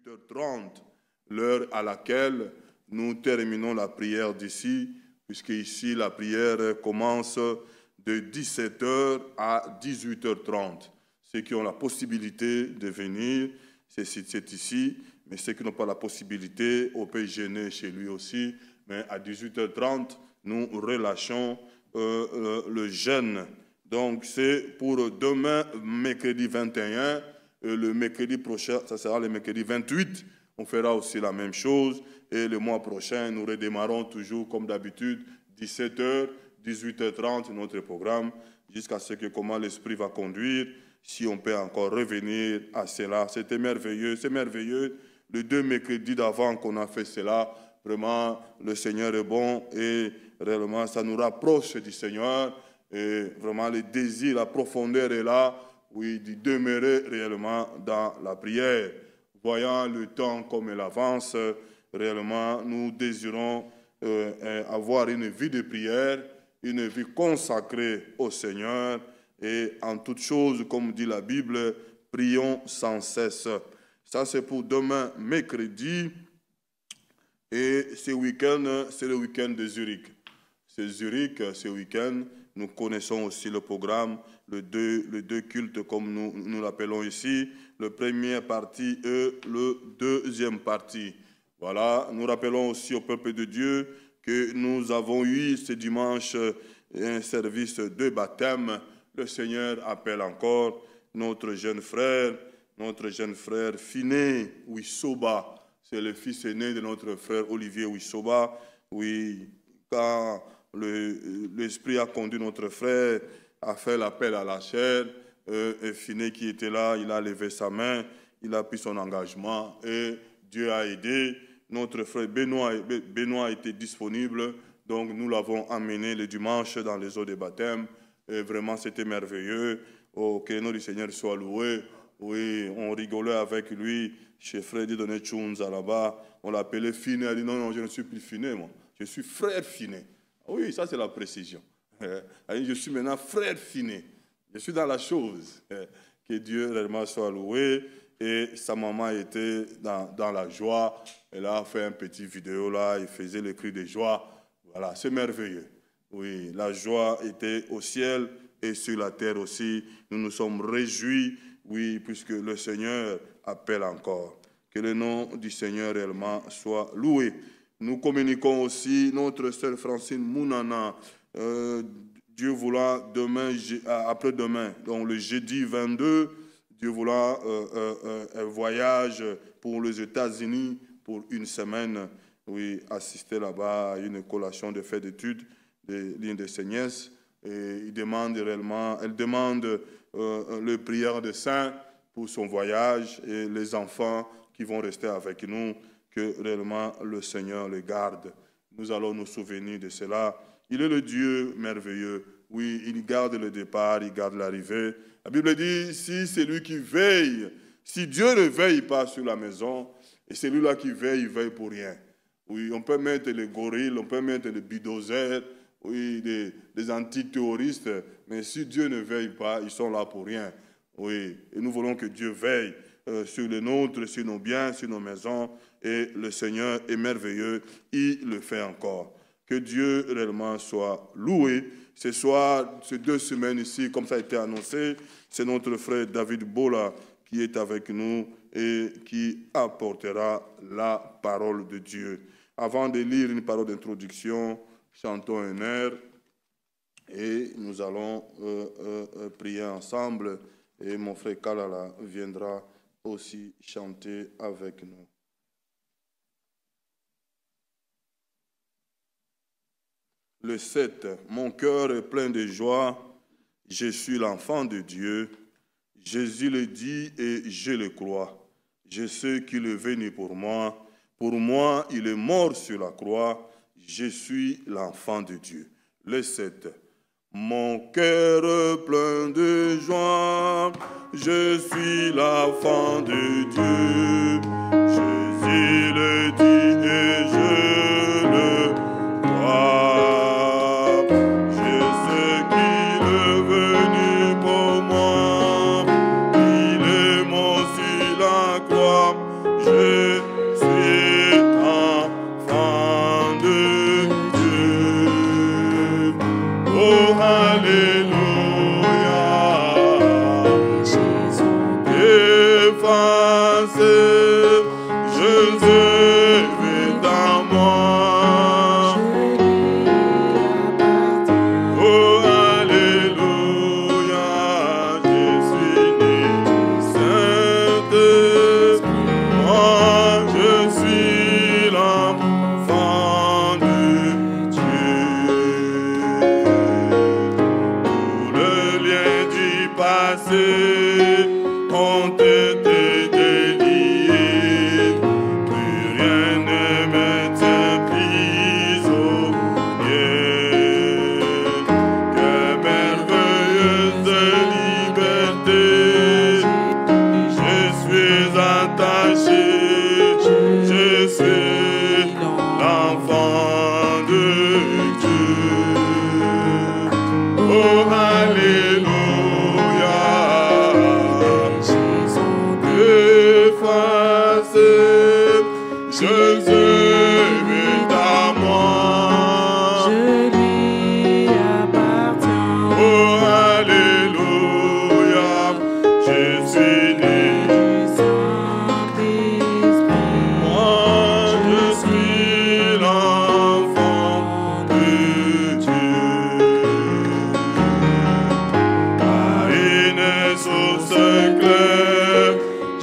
18h30, l'heure à laquelle nous terminons la prière d'ici, puisque ici la prière commence de 17h à 18h30. Ceux qui ont la possibilité de venir, c'est ici, mais ceux qui n'ont pas la possibilité, on peut gêner chez lui aussi. Mais à 18h30, nous relâchons le jeûne. Donc c'est pour demain, mercredi 21, le mercredi prochain, ça sera le mercredi 28, on fera aussi la même chose. Et le mois prochain, nous redémarrons toujours comme d'habitude, 17h, 18h30, notre programme, jusqu'à ce que comment l'Esprit va conduire, si on peut encore revenir à cela. C'était merveilleux, c'est merveilleux. Les 2 mercredis d'avant qu'on a fait cela, vraiment, le Seigneur est bon et réellement, ça nous rapproche du Seigneur. Et vraiment, le désir, la profondeur est là, oui, de demeurer réellement dans la prière. Voyant le temps comme il avance, réellement, nous désirons avoir une vie de prière, une vie consacrée au Seigneur. Et en toutes choses, comme dit la Bible, prions sans cesse. Ça, c'est pour demain, mercredi. Et ce week-end, c'est le week-end de Zurich. C'est Zurich, ce week-end. Nous connaissons aussi le programme, les deux cultes, comme nous l'appelons ici. Le premier partie et le deuxième partie. Voilà, nous rappelons aussi au peuple de Dieu que nous avons eu ce dimanche un service de baptême. Le Seigneur appelle encore notre jeune frère Finé Wissoba. C'est le fils aîné de notre frère Olivier Wissoba. Oui, quand l'Esprit a conduit notre frère à faire l'appel à la chair, et Finé qui était là, il a levé sa main, il a pris son engagement et Dieu a aidé. Notre frère Benoît était disponible, donc nous l'avons amené le dimanche dans les eaux de baptême. Et vraiment, c'était merveilleux. Oh, que le nom du Seigneur soit loué. Oui, on rigolait avec lui. Chez Freddy donné Chunza là-bas, on l'appelait Finé. Il a dit non, je ne suis plus Finé, moi. Je suis frère Finé. Oui, ça c'est la précision. Je suis maintenant frère Finé. Je suis dans la chose. Que Dieu réellement soit loué. Et sa maman était dans la joie. Elle a fait un petit vidéo là. Il faisait le cri de joie. Voilà, c'est merveilleux. Oui, la joie était au ciel et sur la terre aussi. Nous nous sommes réjouis, oui, puisque le Seigneur appelle encore. Que le nom du Seigneur réellement soit loué. Nous communiquons aussi notre sœur Francine Mounana. Dieu voulant, demain, après-demain, donc le jeudi 22, Dieu voulant, un voyage pour les États-Unis pour une semaine. Oui, assister là-bas à une collation de fait d'études de l'une de ses nièces. Et elle demande le prière de saint pour son voyage et les enfants qui vont rester avec nous, que réellement le Seigneur les garde. Nous allons nous souvenir de cela. Il est le Dieu merveilleux. Oui, il garde le départ, il garde l'arrivée. La Bible dit, si c'est lui qui veille, si Dieu ne veille pas sur la maison, et c'est lui-là qui veille, il veille pour rien. Oui, on peut mettre les gorilles, on peut mettre les bulldozers, oui, des antiterroristes, mais si Dieu ne veille pas, ils sont là pour rien. Oui, et nous voulons que Dieu veille sur les nôtres, sur nos biens, sur nos maisons, et le Seigneur est merveilleux, il le fait encore. Que Dieu réellement soit loué. Ce soir, ces 2 semaines ici, comme ça a été annoncé, c'est notre frère David Bola qui est avec nous et qui apportera la parole de Dieu. Avant de lire une parole d'introduction, chantons un air et nous allons prier ensemble. Et mon frère Kalala viendra aussi chanter avec nous. Le 7, mon cœur est plein de joie, je suis l'enfant de Dieu. Jésus le dit et je le crois. Je sais qu'il est venu pour moi. Pour moi, il est mort sur la croix. Je suis l'enfant de Dieu. Le 7. Mon cœur est plein de joie. Je suis l'enfant de Dieu. Jésus le dit et je le crois. Je sais qu'il est venu pour moi. Il est mort sur la croix. Je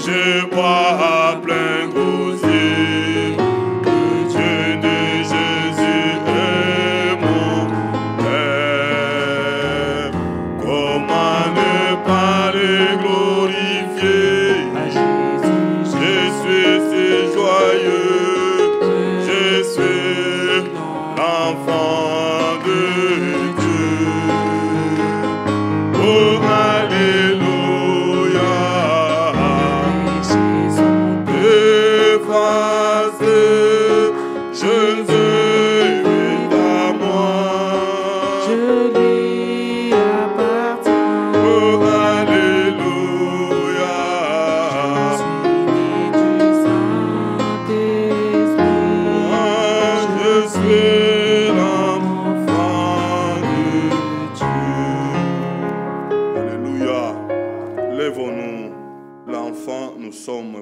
Je bois à plein gosier. Le Dieu de Jésus est mon Père. Comment ne pas le glorifier? Je suis si joyeux. Je suis l'enfant de Dieu. Oh, Alléluia.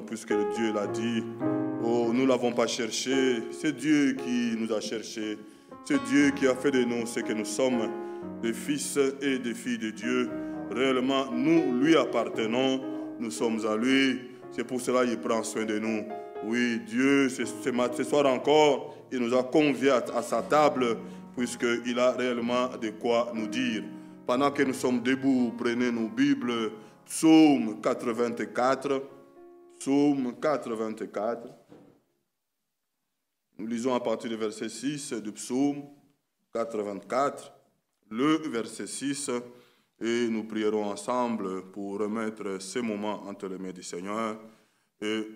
Puisque Dieu l'a dit, oh, nous ne l'avons pas cherché, c'est Dieu qui nous a cherchés, c'est Dieu qui a fait de nous ce que nous sommes, des fils et des filles de Dieu. Réellement, nous lui appartenons, nous sommes à lui, c'est pour cela qu'il prend soin de nous. Oui, Dieu, ce soir encore, il nous a conviés à sa table, puisqu'il a réellement de quoi nous dire. Pendant que nous sommes debout, prenez nos Bibles, Psaume 84. Psaume 84. Nous lisons à partir du verset 6 du Psaume 84, le verset 6, et nous prierons ensemble pour remettre ces moments entre les mains du Seigneur. Et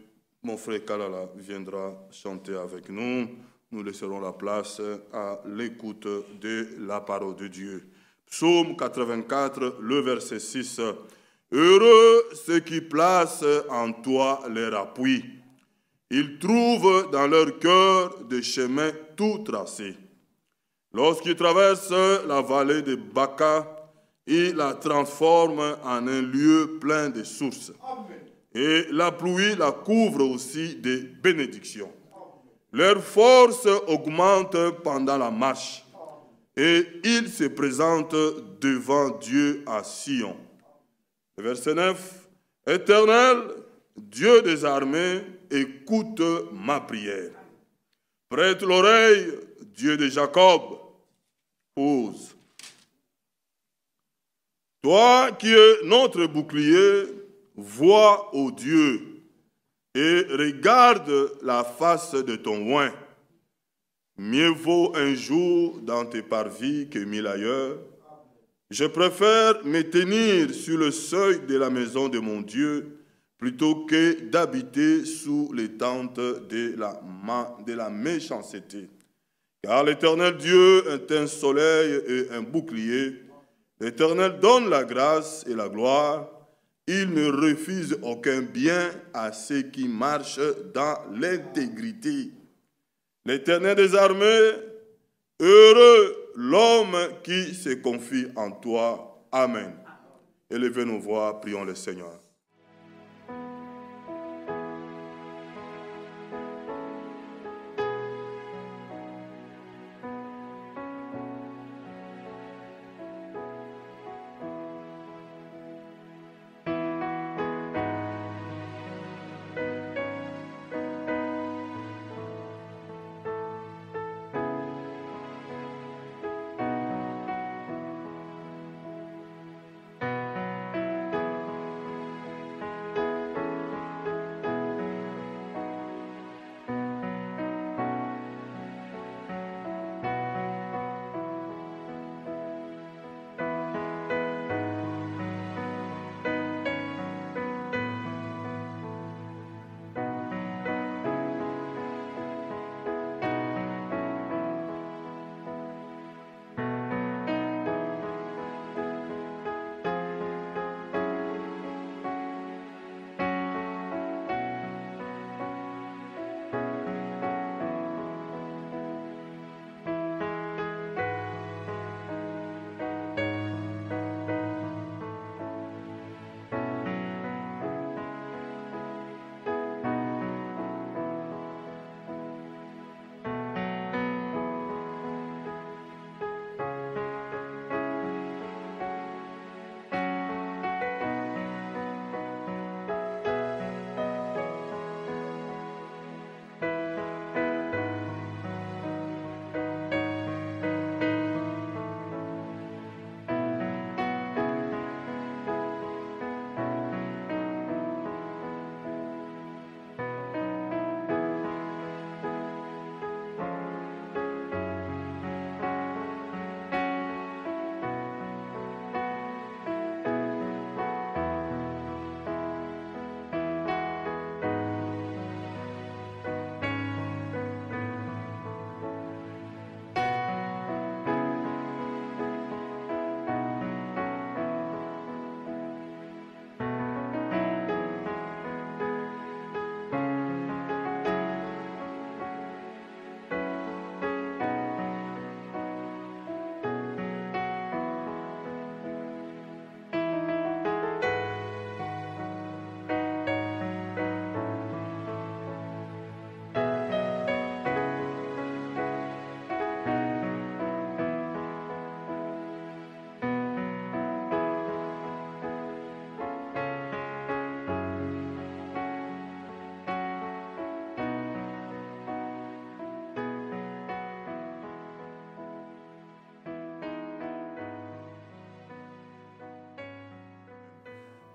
mon frère Kalala viendra chanter avec nous. Nous laisserons la place à l'écoute de la parole de Dieu. Psaume 84, le verset 6. Heureux ceux qui placent en toi leur appui. Ils trouvent dans leur cœur des chemins tout tracés. Lorsqu'ils traversent la vallée de Baca, ils la transforment en un lieu plein de sources. Amen. Et la pluie la couvre aussi de bénédictions. Leur force augmente pendant la marche. Et ils se présentent devant Dieu à Sion. Verset 9, Éternel, Dieu des armées, écoute ma prière. Prête l'oreille, Dieu de Jacob, pose. Toi qui es notre bouclier, vois, ô Dieu, et regarde la face de ton oint. Mieux vaut un jour dans tes parvis que 1000 ailleurs. Je préfère me tenir sur le seuil de la maison de mon Dieu plutôt que d'habiter sous les tentes de la méchanceté. Car l'Éternel Dieu est un soleil et un bouclier. L'Éternel donne la grâce et la gloire. Il ne refuse aucun bien à ceux qui marchent dans l'intégrité. L'Éternel des armées, heureux l'homme qui se confie en toi. Amen. Élevez nos voix, prions le Seigneur.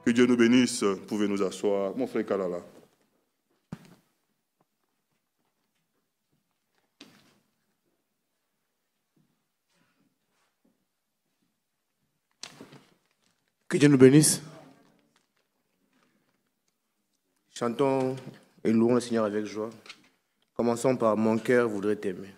Que Dieu nous bénisse. Vous pouvez nous asseoir. Mon frère Kalala. Que Dieu nous bénisse. Chantons et louons le Seigneur avec joie. Commençons par « Mon cœur voudrait t'aimer ».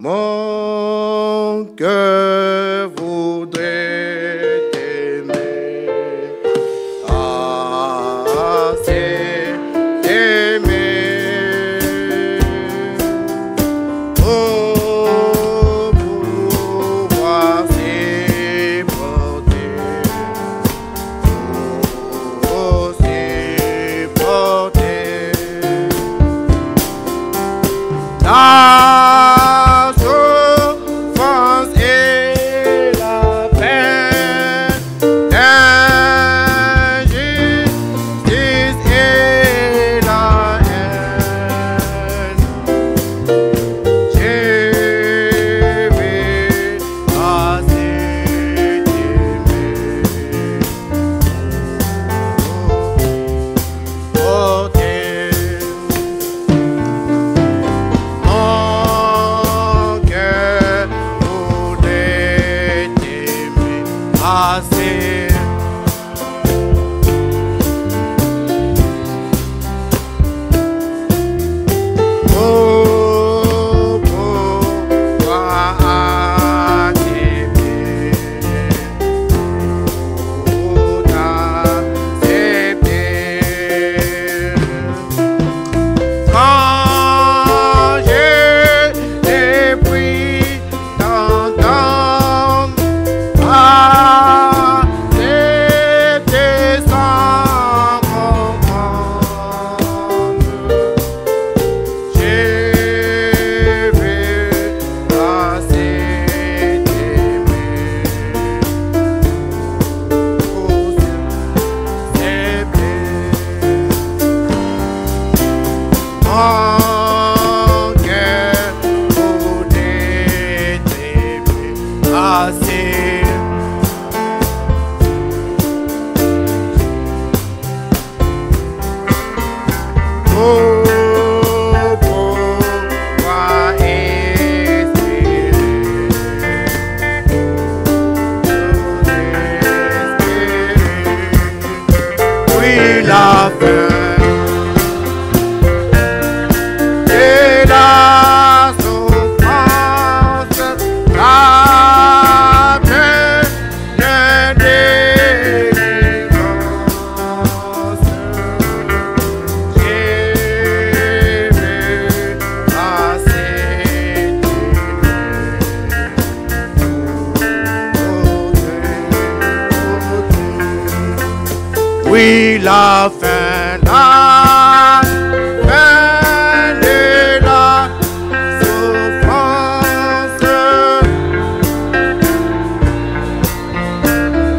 Mon cœur voudrait t'aimer, assez t'aimer, pour pouvoir supporter, pour supporter la souffrance et la peine, l'injustice et la haine. J'ai vu assez d'aimer, porter mon cœur voudrait t'aimer assez. Pour pouvoir t'aimer, pour t'accepter. Quand je t'ai pris t'entendre accepter sans comprendre, j'ai vu assez t'aimer pour s'accepter. Mon cœur voudrait t'aimer assez. Pour pouvoir espérer, oui, la fin et la souffrance, la peine, la délivrance. J'ai vu assez d'aimer. Oui, la fin de la souffrance,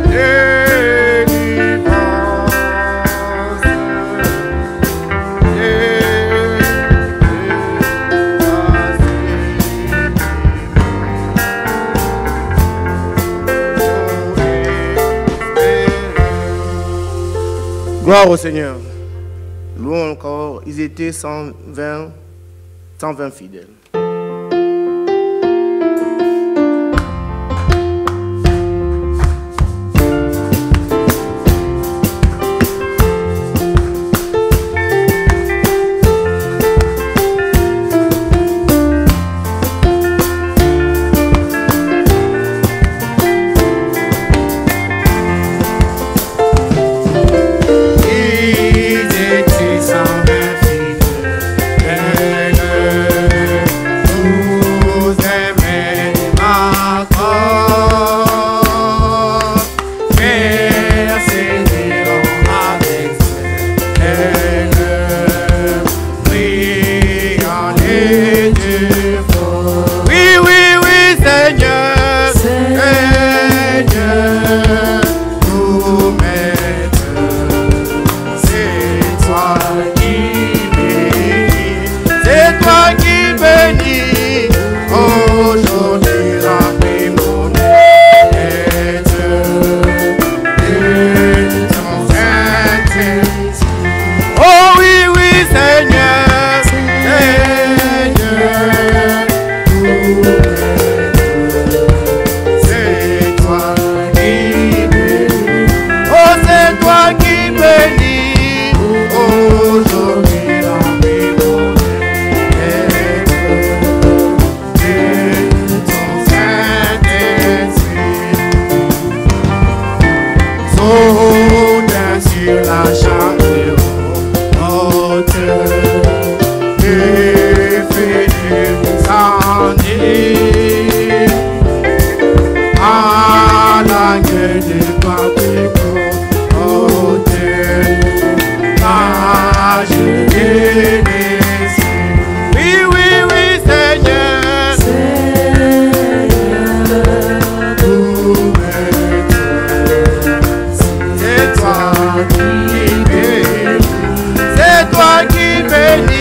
délivrance, gloire au Seigneur. Louons encore, ils étaient 120 fidèles. Ils étaient 120 fidèles. monte sur la chapelle haute et finit sans dire à la gueule de Papico haute à Jésus. Oui, oui, oui, Seigneur, tout c'est toi qui bénis, c'est toi qui bénis.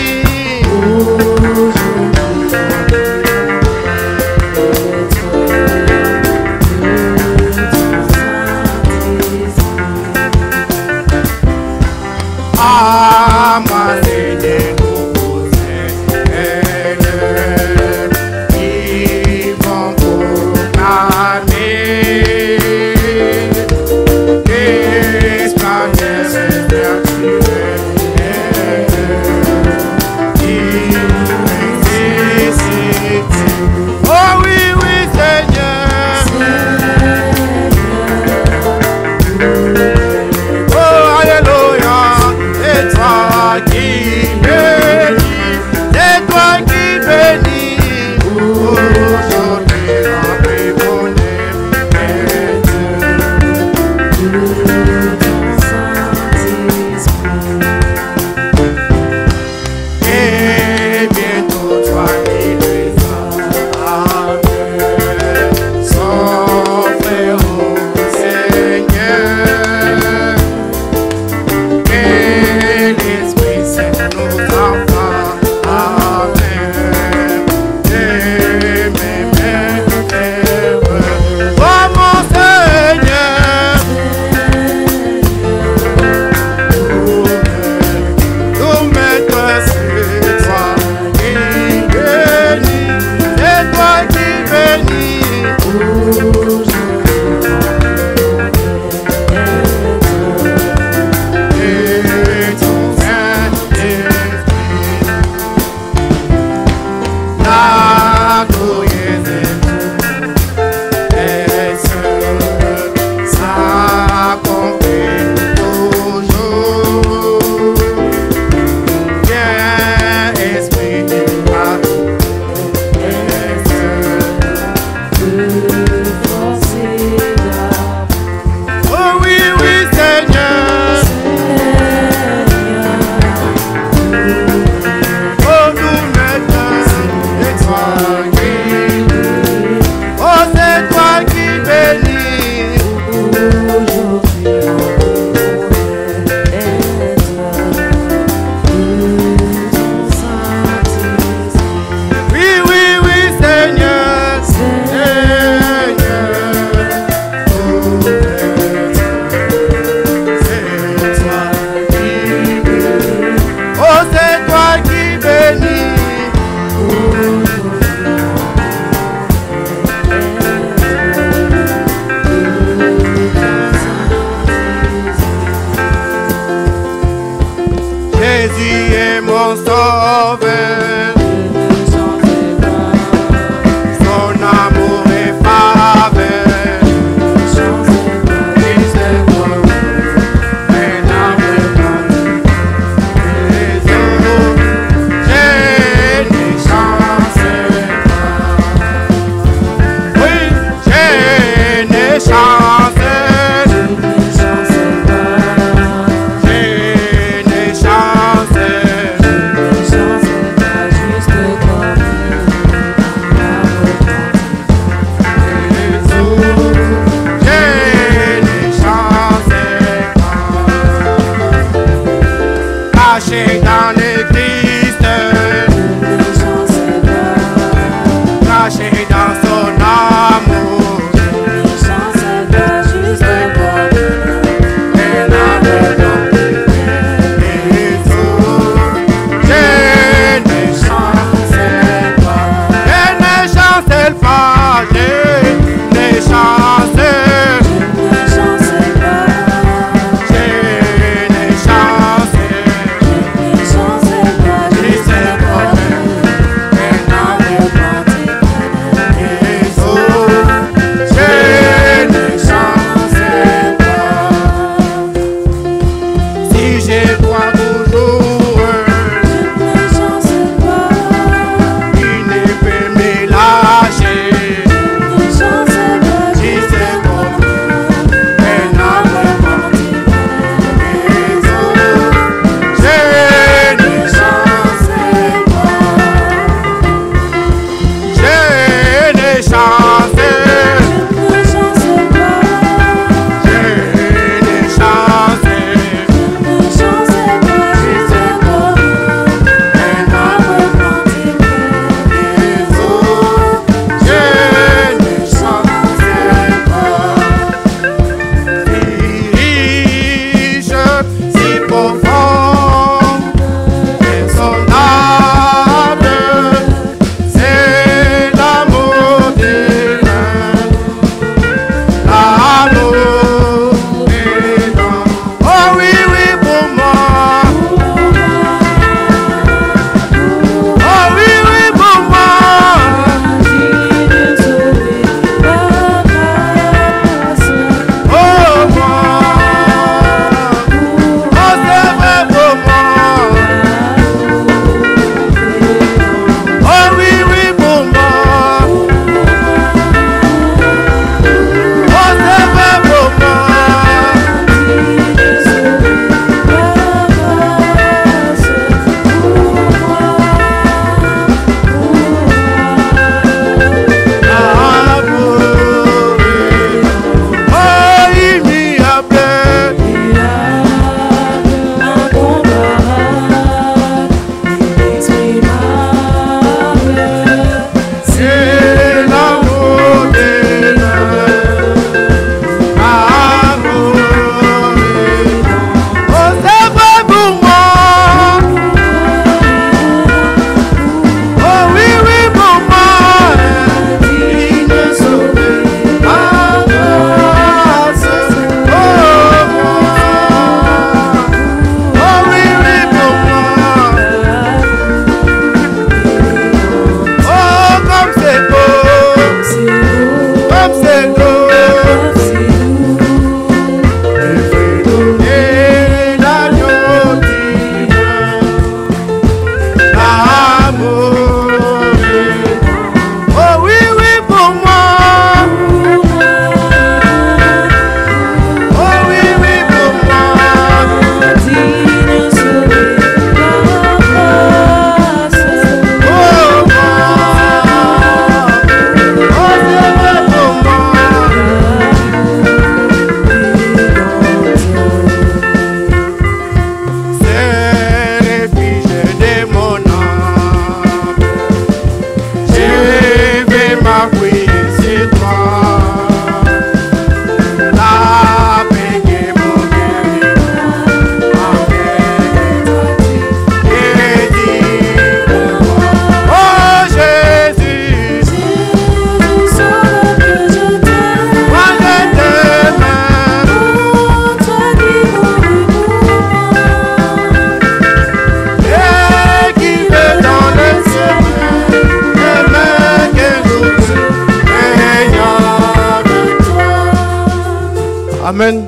Amen.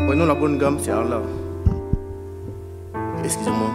Prenons la bonne gamme, c'est Allah. Excusez-moi.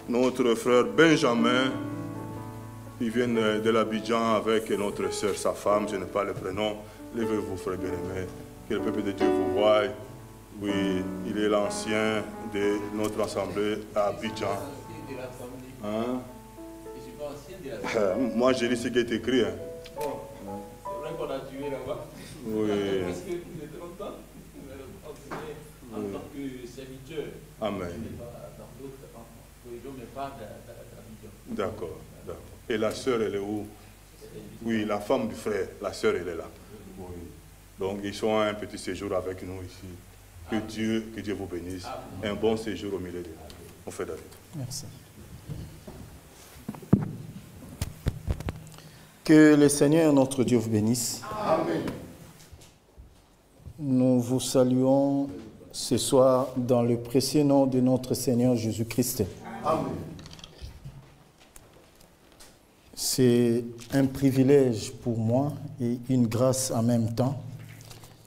Notre frère Benjamin, ils viennent de l'Abidjan avec notre soeur, sa femme, je n'ai pas le prénom. Levez-vous, frère bien-aimé, que le peuple de Dieu vous voie. Oui, il est l'ancien de notre assemblée à Abidjan. Hein? Je suis pas ancien de l'assemblée. Moi, j'ai lu ce qui est écrit. Hein. Oh, c'est vrai qu'on a tué là-bas. Oui. Est-ce que vous êtes longtemps en tant que serviteur? Amen. D'accord, d'accord. Et la sœur, elle est où? Oui, la femme du frère, la sœur, elle est là. Oui. Donc, ils sont un petit séjour avec nous ici. Que Dieu vous bénisse. Un bon séjour au milieu de nous. On fait David. Merci. Que le Seigneur, notre Dieu, vous bénisse. Amen. Nous vous saluons ce soir dans le précieux nom de notre Seigneur Jésus-Christ. Amen. C'est un privilège pour moi et une grâce en même temps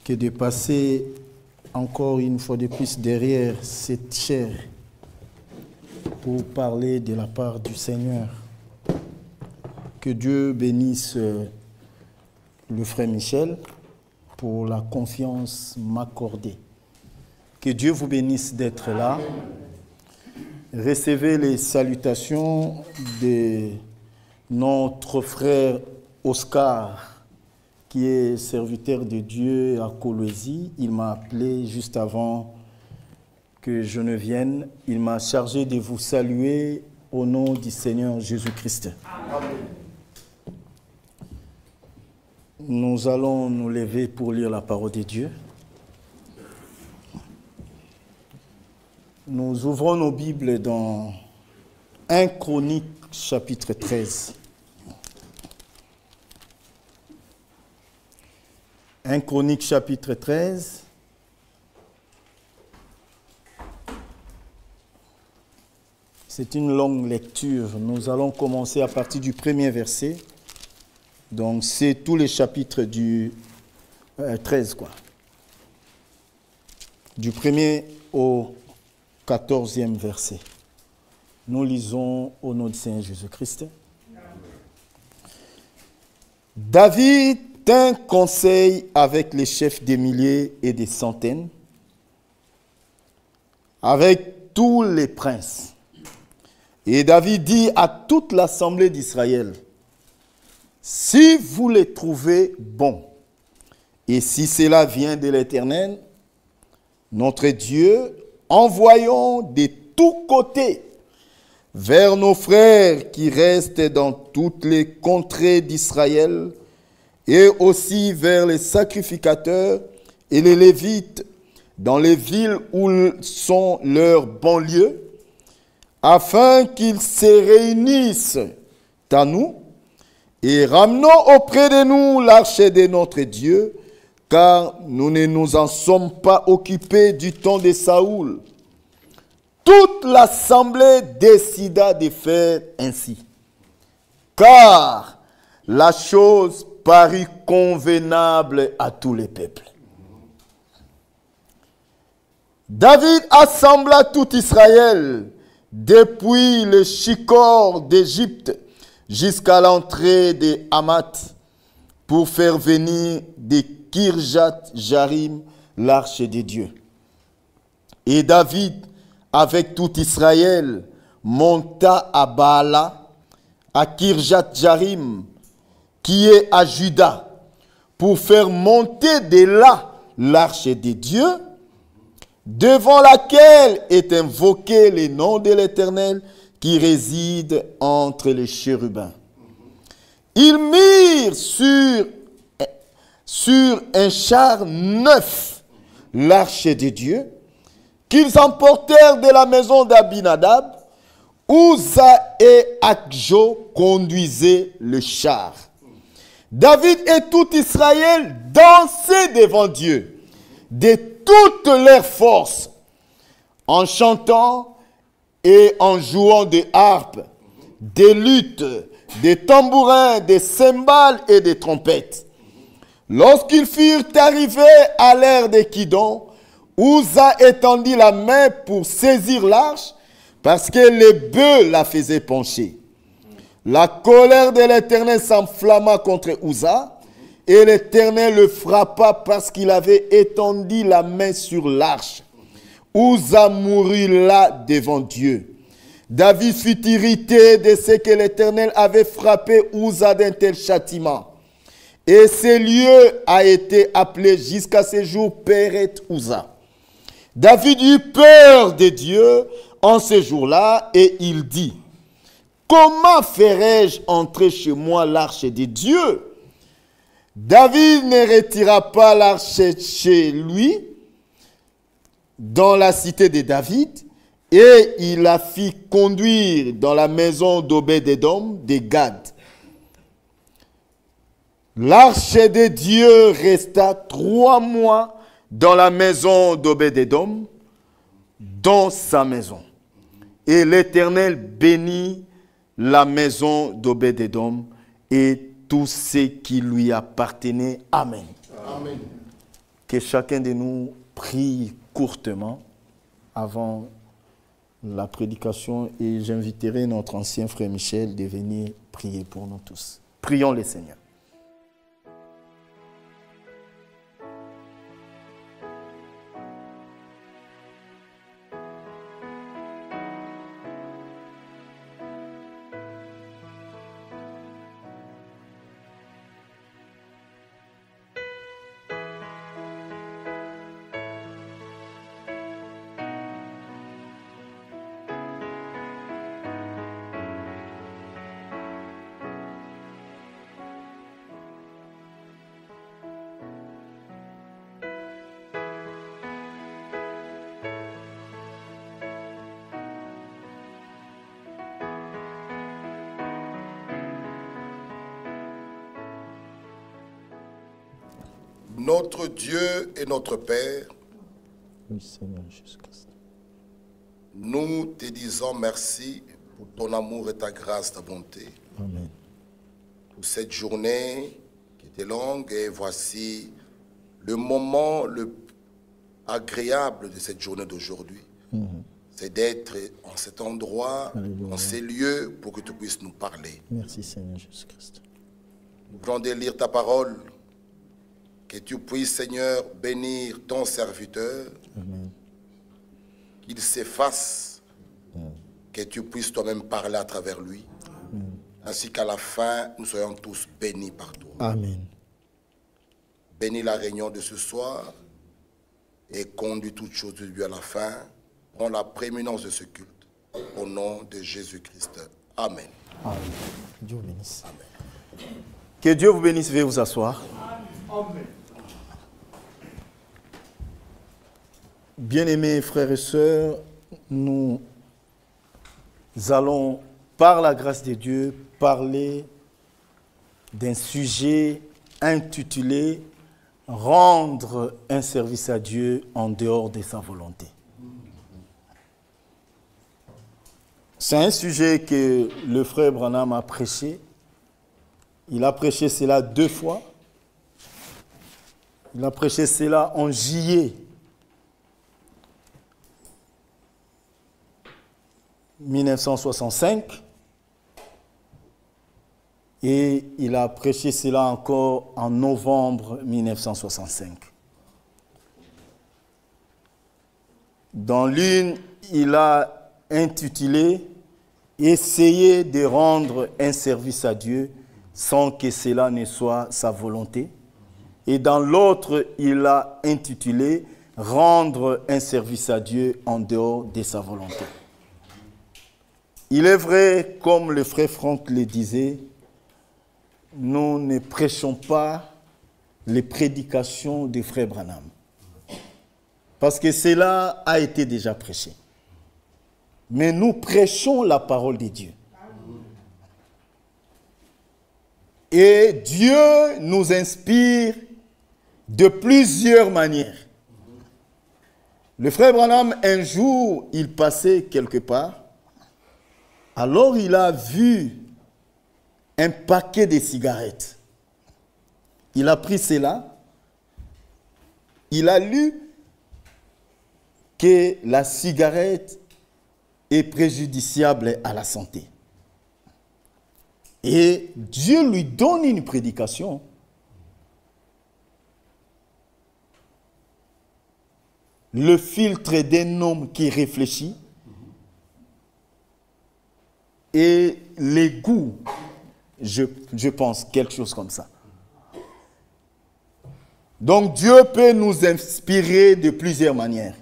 que de passer encore une fois de plus derrière cette chair pour parler de la part du Seigneur. Que Dieu bénisse le frère Michel pour la confiance m'accordée. Que Dieu vous bénisse d'être là. Recevez les salutations de notre frère Oscar, qui est serviteur de Dieu à Colosie. Il m'a appelé juste avant que je ne vienne. Il m'a chargé de vous saluer au nom du Seigneur Jésus-Christ. Amen. Nous allons nous lever pour lire la parole de Dieu. Nous ouvrons nos Bibles dans 1 Chronique, chapitre 13. 1 Chronique, chapitre 13. C'est une longue lecture. Nous allons commencer à partir du premier verset. Donc, c'est tous les chapitres du 13, quoi. Du premier au 14e verset. Nous lisons au nom du Seigneur Jésus-Christ. David tint conseil avec les chefs des milliers et des centaines, avec tous les princes. Et David dit à toute l'assemblée d'Israël, « Si vous les trouvez bons, et si cela vient de l'Éternel, notre Dieu, envoyons de tous côtés vers nos frères qui restent dans toutes les contrées d'Israël, et aussi vers les sacrificateurs et les Lévites dans les villes où sont leurs banlieues, afin qu'ils se réunissent à nous et ramenons auprès de nous l'arche de notre Dieu, car nous ne nous en sommes pas occupés du temps de Saoul. » Toute l'assemblée décida de faire ainsi, car la chose parut convenable à tous les peuples. David assembla tout Israël, depuis le Shikor d'Égypte jusqu'à l'entrée de Hamath, pour faire venir de Kirjath-Jarim l'arche de Dieu. Et David, avec tout Israël, monta à Baala, à Kirjath-Jarim, qui est à Juda, pour faire monter de là l'arche de Dieu, devant laquelle est invoqué le nom de l'Éternel qui réside entre les chérubins. Ils mirent sur un char neuf l'arche de Dieu, qu'ils emportèrent de la maison d'Abinadab. Uza et Akjo conduisaient le char. David et tout Israël dansaient devant Dieu de toutes leurs forces, en chantant et en jouant des harpes, des luttes, des tambourins, des cymbales et des trompettes. Lorsqu'ils furent arrivés à l'ère de Kidon, Uza étendit la main pour saisir l'arche, parce que les bœufs la faisaient pencher. La colère de l'Éternel s'enflamma contre Uza, et l'Éternel le frappa parce qu'il avait étendu la main sur l'arche. Uza mourut là devant Dieu. David fut irrité de ce que l'Éternel avait frappé Uza d'un tel châtiment. Et ce lieu a été appelé jusqu'à ce jour Péret Uza. David eut peur de Dieu en ce jour-là et il dit, « Comment ferai-je entrer chez moi l'arche de Dieu ?» David ne retira pas l'arche chez lui, dans la cité de David, et il la fit conduire dans la maison d'Obed-Édom de Gad. L'arche de Dieu resta 3 mois dans la maison d'Obed-Édom, dans sa maison. Et l'Éternel bénit la maison d'Obed-Édom et tout ce qui lui appartenait. Amen. Amen. Que chacun de nous prie courtement avant la prédication et j'inviterai notre ancien frère Michel de venir prier pour nous tous. Prions le Seigneur. Notre Dieu et notre Père, Oui, Seigneur Jésus-Christ. nous te disons merci pour ton amour et ta grâce, ta bonté, Amen. pour cette journée qui était longue et voici le moment le agréable de cette journée d'aujourd'hui. C'est d'être en cet endroit, Alléluia. en ces lieux pour que tu puisses nous parler. Merci Seigneur Jésus-Christ. Nous voulons lire ta parole, que tu puisses, Seigneur, bénir ton serviteur, Amen. qu'il s'efface, que tu puisses toi-même parler à travers lui, ainsi qu'à la fin, nous soyons tous bénis par toi. Amen. Bénis la réunion de ce soir et conduis toutes choses de lui à la fin. Prends la prééminence de ce culte, au nom de Jésus-Christ. Amen. Amen. Dieu vous bénisse. Que Dieu vous bénisse. Veuillez vous asseoir. Amen. Bien-aimés frères et sœurs, nous allons, par la grâce de Dieu, parler d'un sujet intitulé « Rendre un service à Dieu en dehors de sa volonté ». C'est un sujet que le frère Branham a prêché. Il a prêché cela 2 fois. Il a prêché cela en juillet 1965 et il a prêché cela encore en novembre 1965. Dans l'une, il a intitulé « Essayer de rendre un service à Dieu sans que cela ne soit sa volonté ». Et dans l'autre, il a intitulé « Rendre un service à Dieu en dehors de sa volonté ». Il est vrai, comme le frère Franck le disait, nous ne prêchons pas les prédications du frère Branham. Parce que cela a été déjà prêché. Mais nous prêchons la parole de Dieu. Et Dieu nous inspire de plusieurs manières. Le frère Branham, un jour, il passait quelque part. Alors il a vu un paquet de cigarettes. Il a pris cela. Il a lu que la cigarette est préjudiciable à la santé. Et Dieu lui donne une prédication. Le filtre d'un homme qui réfléchit et les goûts, je pense, quelque chose comme ça. Donc Dieu peut nous inspirer de plusieurs manières.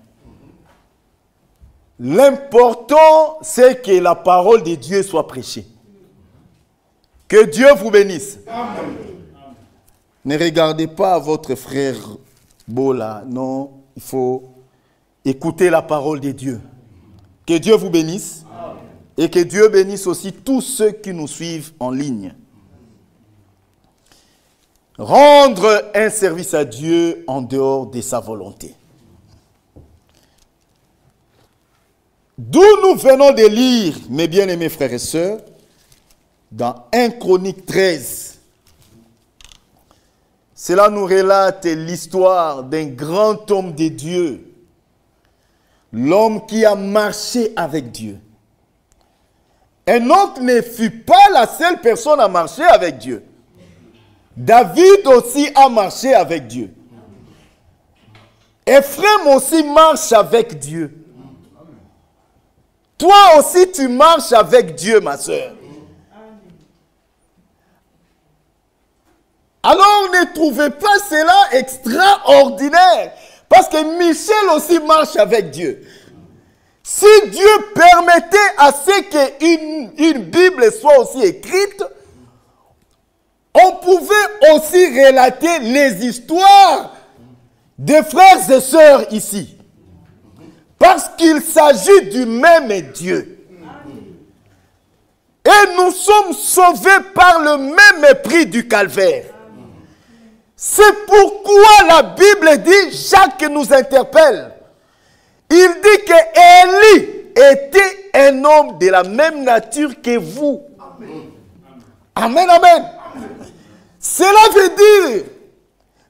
L'important, c'est que la parole de Dieu soit prêchée. Que Dieu vous bénisse. Amen. Ne regardez pas votre frère Bola. Non, il faut écouter la parole de Dieu. Que Dieu vous bénisse. Amen. Et que Dieu bénisse aussi tous ceux qui nous suivent en ligne. Rendre un service à Dieu en dehors de sa volonté. D'où nous venons de lire, mes bien-aimés frères et sœurs, dans 1 Chronique 13. Cela nous relate l'histoire d'un grand homme de Dieu. l'homme qui a marché avec Dieu. Enoch ne fut pas la seule personne à marcher avec Dieu. David aussi a marché avec Dieu. Ephraim aussi marche avec Dieu. Toi aussi tu marches avec Dieu, ma soeur. Alors ne trouvez pas cela extraordinaire. Parce que Michel aussi marche avec Dieu. Si Dieu permettait à ce qu'une Bible soit aussi écrite, on pouvait aussi relater les histoires des frères et sœurs ici. Parce qu'il s'agit du même Dieu. Et nous sommes sauvés par le même prix du calvaire. C'est pourquoi la Bible dit, Jacques nous interpelle. Il dit que Élie était un homme de la même nature que vous. Amen, amen. Cela veut dire,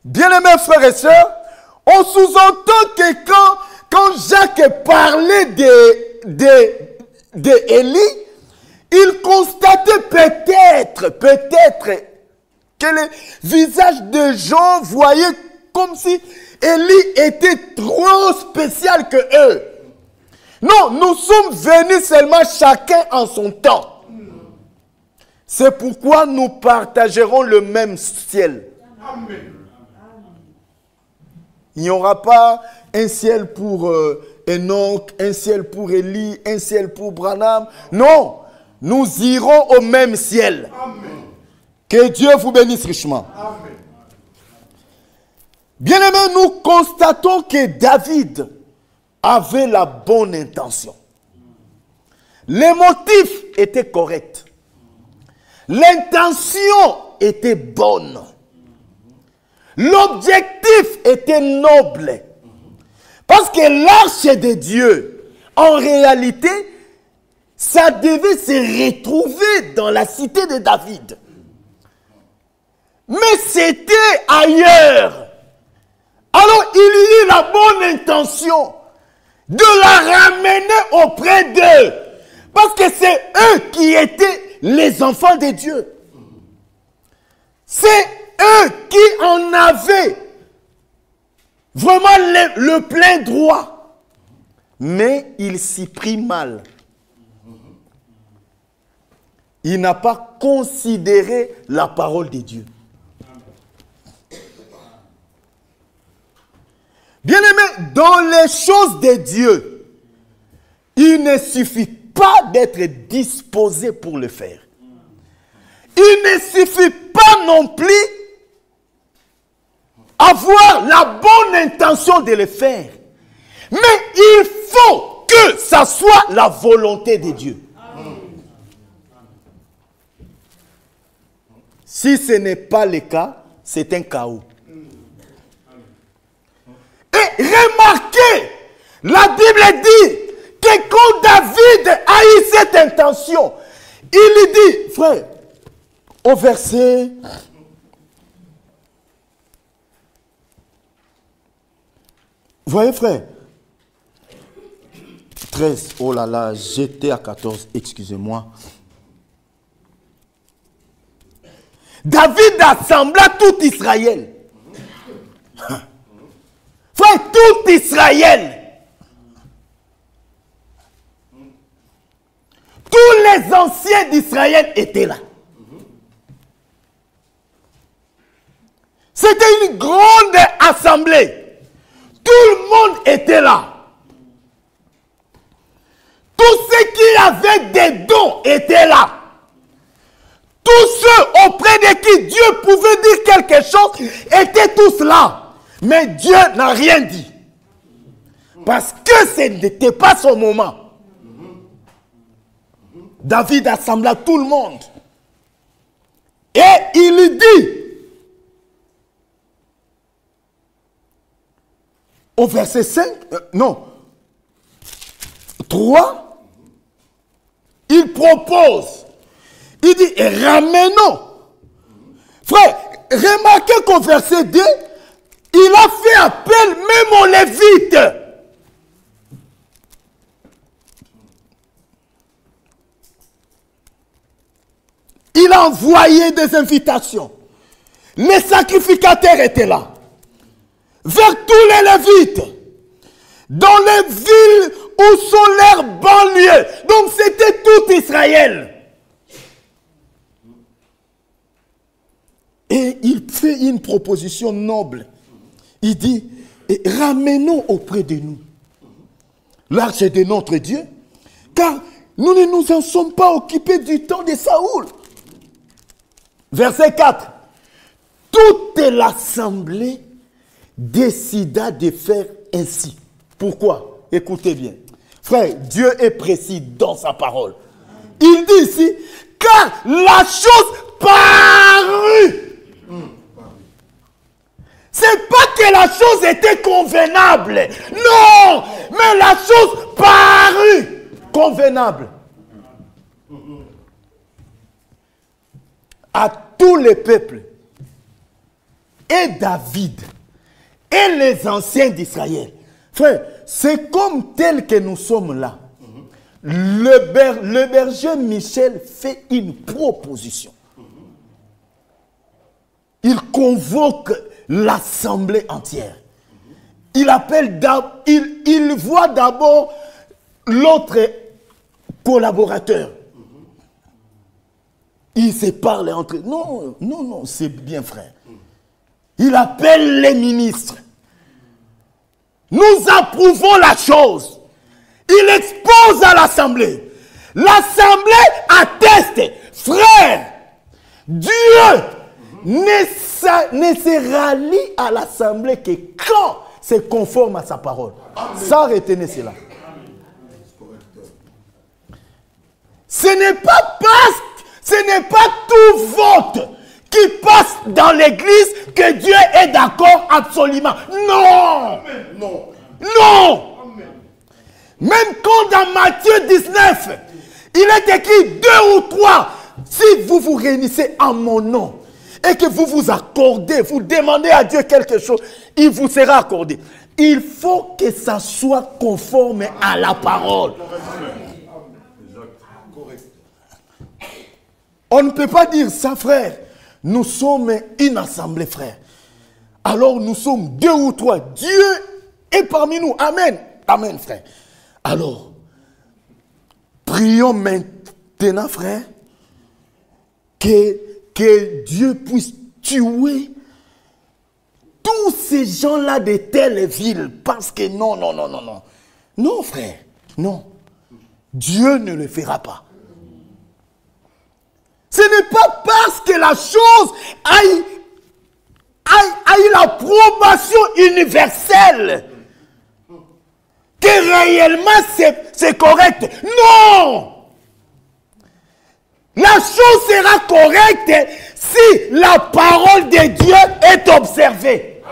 bien-aimés frères et sœurs, on sous-entend que quand Jacques parlait d'Élie, il constatait peut-être que les visages de gens voyaient comme si Élie était trop spécial que eux. Non, nous sommes venus seulement chacun en son temps. C'est pourquoi nous partagerons le même ciel. Amen. Il n'y aura pas un ciel pour Enoch, un ciel pour Élie, un ciel pour Branham. Non, nous irons au même ciel. Amen. Que Dieu vous bénisse richement. Amen. Bien-aimés, nous constatons que David avait la bonne intention. Les motifs étaient corrects. L'intention était bonne. L'objectif était noble. Parce que l'arche de Dieu, en réalité, ça devait se retrouver dans la cité de David. Mais c'était ailleurs. Alors il y eut la bonne intention de la ramener auprès d'eux. Parce que c'est eux qui étaient les enfants de Dieu. C'est eux qui en avaient vraiment le plein droit. Mais il s'y prit mal. Il n'a pas considéré la parole de Dieu. Bien-aimés, dans les choses de Dieu, il ne suffit pas d'être disposé pour le faire. Il ne suffit pas non plus avoir la bonne intention de le faire. Mais il faut que ça soit la volonté de Dieu. Si ce n'est pas le cas, c'est un chaos. Et remarquez, la Bible dit que quand David a eu cette intention, il lui dit, frère, au verset 13, oh là là, j'étais à 14, excusez-moi. David assembla tout Israël. Frère, tout Israël. Tous les anciens d'Israël étaient là. C'était une grande assemblée. Tout le monde était là. Tous ceux qui avaient des dons étaient là. Tous ceux auprès de qui Dieu pouvait dire quelque chose étaient tous là. Mais Dieu n'a rien dit. Parce que ce n'était pas son moment. David assembla tout le monde. Et il lui dit, au verset 3, il propose. Il dit, ramenons. Frère, remarquez qu'au verset 2, il a fait appel même aux Lévites. Il a envoyé des invitations. Les sacrificateurs étaient là. Vers tous les Lévites. Dans les villes où sont leurs banlieues. Donc c'était tout Israël. Et il fait une proposition noble. Il dit, ramenons auprès de nous l'arche de notre Dieu, car nous ne nous en sommes pas occupés du temps de Saoul. Verset 4. Toute l'assemblée décida de faire ainsi. Pourquoi? Écoutez bien. Frère, Dieu est précis dans sa parole. Il dit ici, car la chose parut. C'est pas que la chose était convenable. Non, mais la chose parut convenable. À tous les peuples, et David, et les anciens d'Israël. Frère, c'est comme tel que nous sommes là. Le berger Michel fait une proposition. Il convoque l'assemblée entière. Il appelle, il voit d'abord l'autre collaborateur. Ils se parlent entre eux. Non, non, non, c'est bien, frère. Il appelle les ministres. Nous approuvons la chose. Il expose à l'assemblée. L'assemblée atteste, frère, Dieu ne se rallie à l'assemblée que quand c'est conforme à sa parole. Ça, retenez cela. Ce n'est pas tout vote qui passe dans l'église que Dieu est d'accord absolument. Non. Non. Non. Même quand dans Matthieu 19, il est écrit 2 ou 3, si vous vous réunissez en mon nom et que vous vous accordez, vous demandez à Dieu quelque chose, il vous sera accordé. Il faut que ça soit conforme à la parole. On ne peut pas dire ça, frère. Nous sommes une assemblée, frère. Alors nous sommes 2 ou 3. Dieu est parmi nous. Amen. Amen, frère. Alors, prions maintenant, frère, que Dieu puisse tuer tous ces gens-là de telle ville. Parce que non, non, non, non, non. Non, frère. Non. Dieu ne le fera pas. Ce n'est pas parce que la chose aille l'approbation universelle que réellement c'est correct. Non! La chose sera correcte si la parole de Dieu est observée.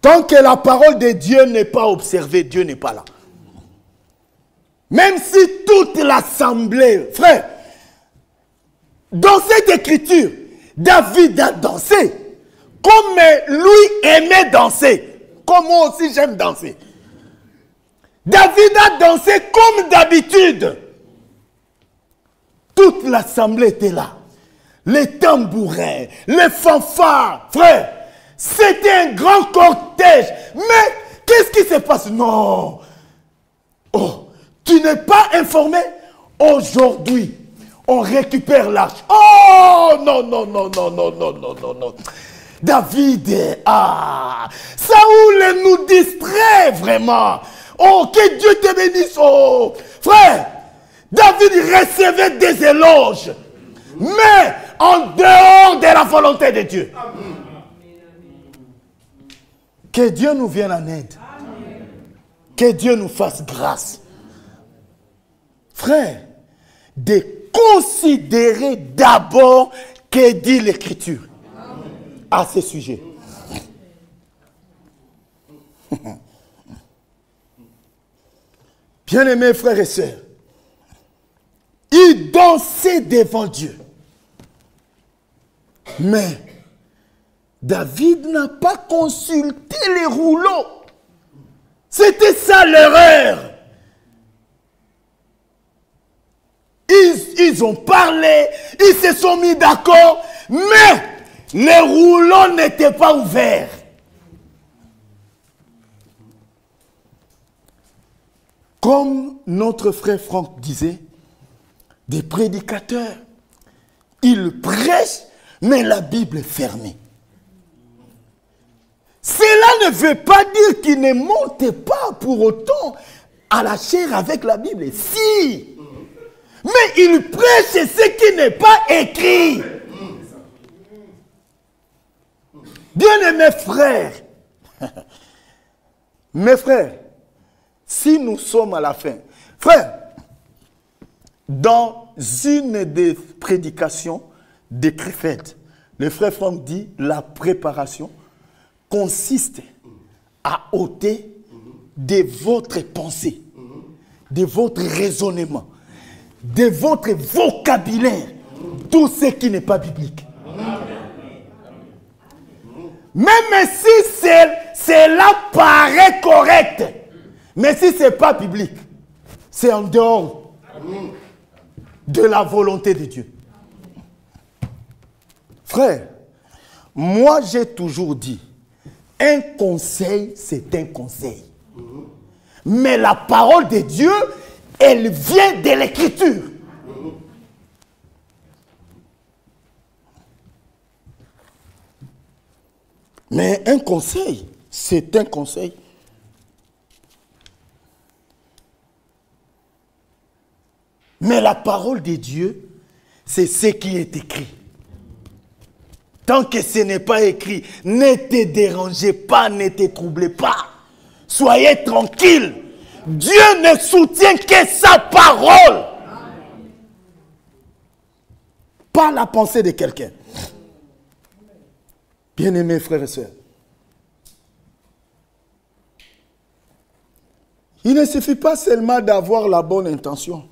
Tant que la parole de Dieu n'est pas observée, Dieu n'est pas là. Même si toute l'assemblée, frère, dans cette écriture, David a dansé, comme lui aimait danser, comme moi aussi j'aime danser. David a dansé comme d'habitude. Toute l'assemblée était là. Les tambourins, les fanfares, frère, c'était un grand cortège. Mais qu'est-ce qui se passe? Non. Oh. Tu n'es pas informé? Aujourd'hui, on récupère l'arche. Oh non, non, non, non, non, non, non, non, non. David, Saoul nous distrait vraiment. Oh, que Dieu te bénisse. Oh, frère, David recevait des éloges, mais en dehors de la volonté de Dieu. Que Dieu nous vienne en aide. Que Dieu nous fasse grâce. Frère, de considérer d'abord que dit l'Écriture à ce sujet. Bien-aimés frères et sœurs, ils dansaient devant Dieu. Mais David n'a pas consulté les rouleaux. C'était ça l'erreur. ils ont parlé, ils se sont mis d'accord, mais les rouleaux n'étaient pas ouverts. Comme notre frère Franck disait, des prédicateurs, ils prêchent, mais la Bible est fermée. Cela ne veut pas dire qu'ils ne montent pas pour autant à la chair avec la Bible. Si! Mais ils prêchent ce qui n'est pas écrit. Bien-aimés frères, mes frères, si nous sommes à la fin, frère, dans une des prédications faites, le frère Franck dit la préparation consiste à ôter de votre pensée, de votre raisonnement, de votre vocabulaire, tout ce qui n'est pas biblique. Même si cela paraît correct, mais si ce n'est pas biblique, c'est en dehors de la volonté de Dieu. Frère, moi j'ai toujours dit, un conseil, c'est un conseil. Mais la parole de Dieu, elle vient de l'Écriture. Mais un conseil, c'est un conseil. Mais la parole de Dieu, c'est ce qui est écrit. Tant que ce n'est pas écrit, ne te dérangez pas, ne te troublez pas. Soyez tranquille. Dieu ne soutient que sa parole. Pas la pensée de quelqu'un. Bien-aimés frères et sœurs, il ne suffit pas seulement d'avoir la bonne intention.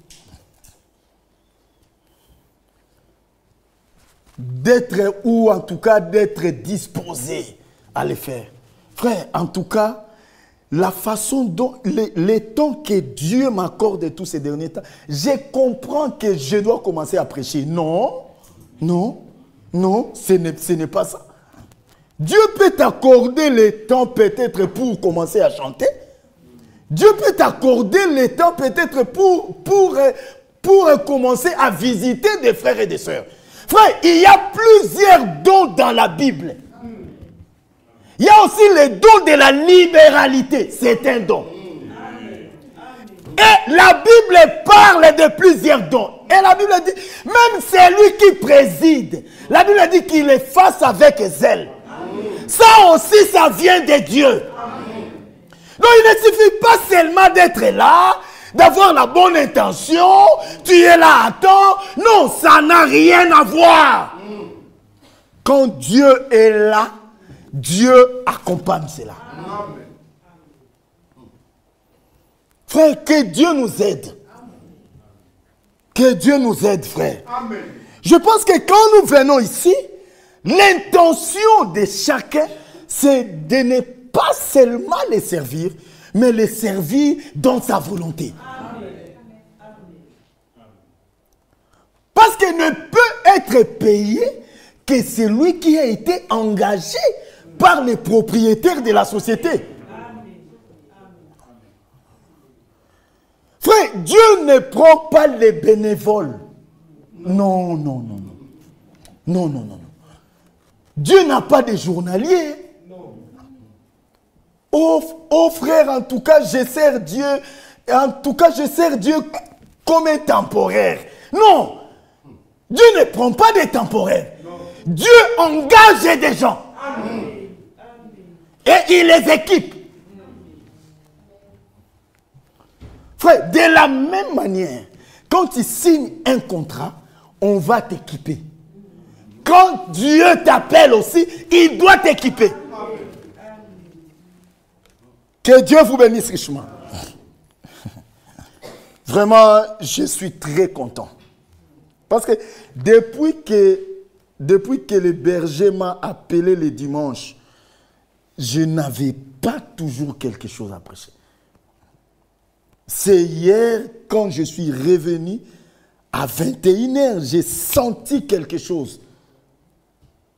D'être, ou en tout cas d'être disposé à le faire. Frère, en tout cas, la façon dont, les temps que Dieu m'accorde tous ces derniers temps, je comprends que je dois commencer à prêcher. Non, non, non, ce n'est pas ça. Dieu peut t'accorder le temps peut-être pour commencer à chanter. Dieu peut t'accorder le temps peut-être pour commencer à visiter des frères et des sœurs. Frère, il y a plusieurs dons dans la Bible. Il y a aussi le don de la libéralité. C'est un don. Et la Bible parle de plusieurs dons. Et la Bible dit, même celui qui préside, la Bible dit qu'il est face avec zèle. Ça aussi, ça vient de Dieu. Donc il ne suffit pas seulement d'être là, d'avoir la bonne intention, tu es là à temps. Non, ça n'a rien à voir. Quand Dieu est là, Dieu accompagne cela. Frère, que Dieu nous aide. Que Dieu nous aide, frère. Je pense que quand nous venons ici, l'intention de chacun, c'est de ne pas seulement les servir, mais les servir dans sa volonté. Parce qu'il ne peut être payé que celui qui a été engagé par les propriétaires de la société. Frère, Dieu ne prend pas les bénévoles. Non, non, non, non. Non, non, non. Dieu n'a pas de journaliers. Oh frère, en tout cas, je sers Dieu. En tout cas, je sers Dieu comme un temporaire. Non. Dieu ne prend pas des temporaires. Dieu engage des gens. Et il les équipe. Frère, de la même manière, quand tu signes un contrat, on va t'équiper. Quand Dieu t'appelle aussi, il doit t'équiper. Que Dieu vous bénisse richement. Vraiment, je suis très content. Parce que depuis que le berger m'a appelé le dimanche, je n'avais pas toujours quelque chose à prêcher. C'est hier, quand je suis revenu À 21h, j'ai senti quelque chose.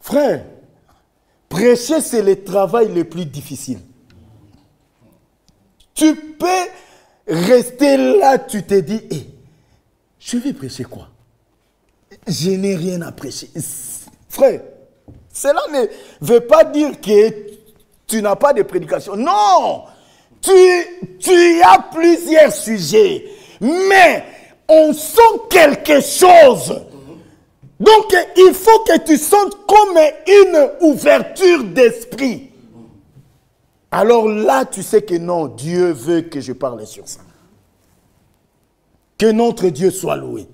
Frère, prêcher, c'est le travail le plus difficile. Tu peux rester là, tu te dis, hey, je vais prêcher quoi? Je n'ai rien à prêcher. Frère, cela ne veut pas dire que tu n'as pas de prédication. Non! Tu as plusieurs sujets, mais on sent quelque chose. Donc, il faut que tu sentes comme une ouverture d'esprit. Alors là, tu sais que non, Dieu veut que je parle sur ça. Que notre Dieu soit loué.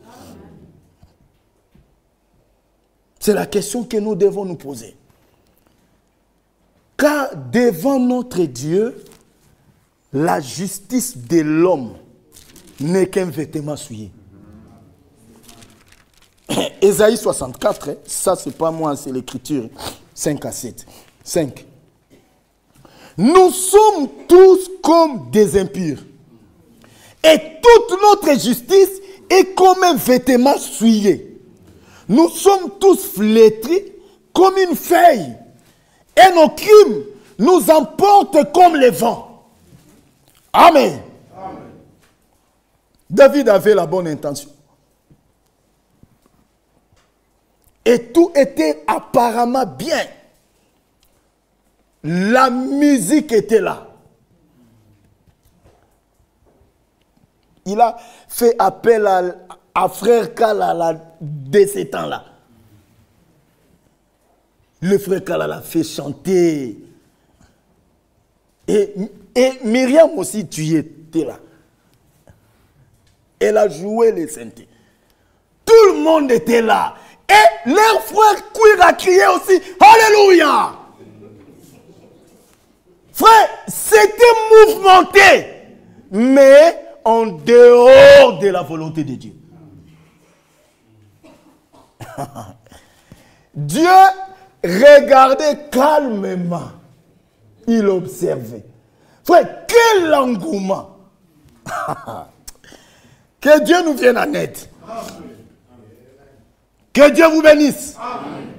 C'est la question que nous devons nous poser. Car devant notre Dieu, la justice de l'homme n'est qu'un vêtement souillé. Ésaïe 64, ça c'est pas moi, c'est l'écriture 5 à 7. 5. Nous sommes tous comme des impurs. Et toute notre justice est comme un vêtement souillé. Nous sommes tous flétris comme une feuille. Et nos crimes nous emportent comme le vent. Amen. Amen. David avait la bonne intention. Et tout était apparemment bien. La musique était là. Il a fait appel à frère Kalala de ces temps-là. Le frère Kalala fait chanter. Et Myriam aussi, tu étais là. Elle a joué les synthés. Tout le monde était là. Et leur frère Queer a crié aussi, Alléluia! Frère, c'était mouvementé, mais en dehors de la volonté de Dieu. Dieu regardait calmement. Il observait. Frère, quel engouement! Que Dieu nous vienne en aide. Que Dieu vous bénisse. Amen.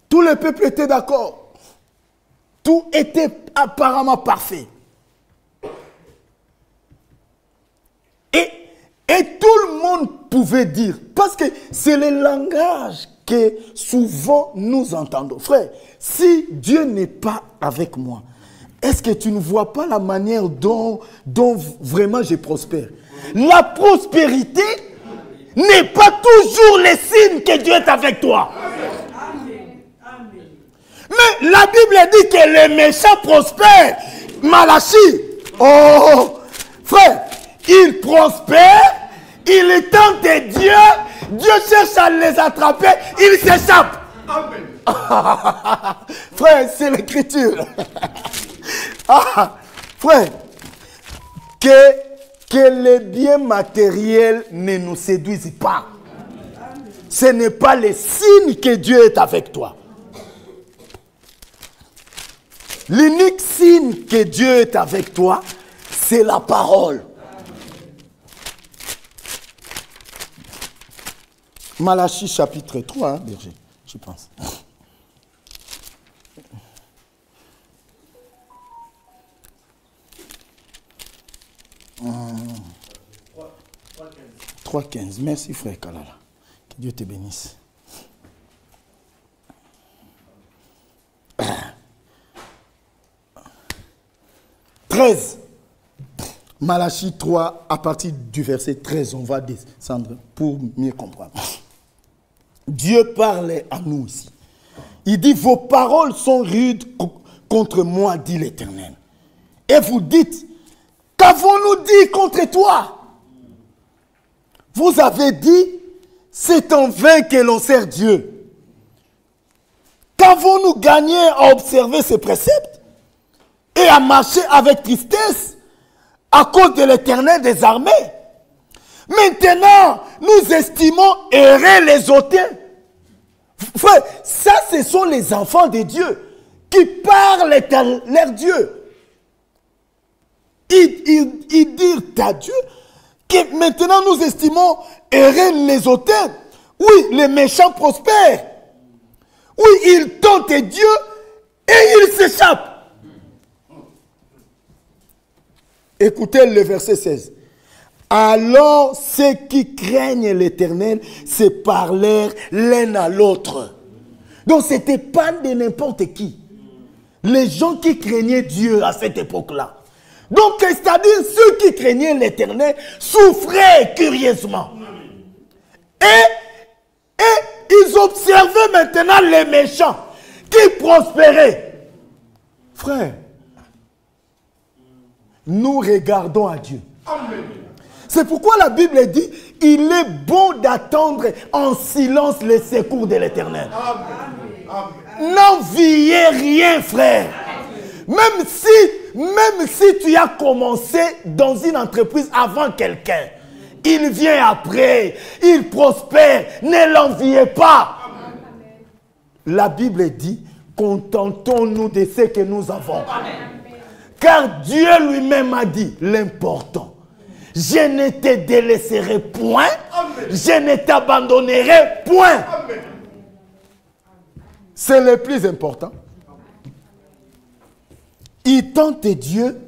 Tout le peuple était d'accord. Tout était apparemment parfait. Et tout le monde pouvait dire, parce que c'est le langage que souvent nous entendons. Frère, si Dieu n'est pas avec moi, est-ce que tu ne vois pas la manière dont vraiment je prospère? La prospérité n'est pas toujours le signe que Dieu est avec toi. Mais la Bible dit que les méchants prospèrent. Malachie, oh, frère, il prospère, il est tenté Dieu, Dieu cherche à les attraper, il s'échappe. Frère, c'est l'écriture. Frère, que les biens matériels ne nous séduisent pas. Ce n'est pas le signe que Dieu est avec toi. L'unique signe que Dieu est avec toi, c'est la parole. Malachie chapitre 3, hein, berger, je pense. Mmh. 3,15. Merci frère Kalala. Que Dieu te bénisse. Ah. 13. Malachie 3, à partir du verset 13, on va descendre pour mieux comprendre. Dieu parle à nous ici. Il dit, vos paroles sont rudes contre moi, dit l'Éternel. Et vous dites, qu'avons-nous dit contre toi? Vous avez dit, c'est en vain que l'on sert Dieu. Qu'avons-nous gagné à observer ses préceptes et à marcher avec tristesse à cause de l'Éternel des armées? Maintenant, nous estimons errer les hautains. Frère, ça, ce sont les enfants de Dieu qui parlent à leur Dieu. Ils disent à Dieu que maintenant nous estimons errer les auteurs. Oui, les méchants prospèrent. Oui, ils tentent Dieu et ils s'échappent. Écoutez le verset 16. Alors ceux qui craignent l'Éternel se parlèrent l'un à l'autre. Donc ce n'était pas de n'importe qui. Les gens qui craignaient Dieu à cette époque-là. Donc c'est-à-dire ceux qui craignaient l'Éternel souffraient curieusement. Et ils observaient maintenant les méchants qui prospéraient. Frère, nous regardons à Dieu. C'est pourquoi la Bible dit, il est bon d'attendre en silence les secours de l'Éternel. N'enviez rien, frère. Même si tu as commencé dans une entreprise avant quelqu'un, il vient après, il prospère, ne l'enviez pas. La Bible dit, contentons-nous de ce que nous avons. Car Dieu lui-même a dit, l'important, je ne te délaisserai point, je ne t'abandonnerai point. C'est le plus important. Ils tentent Dieu,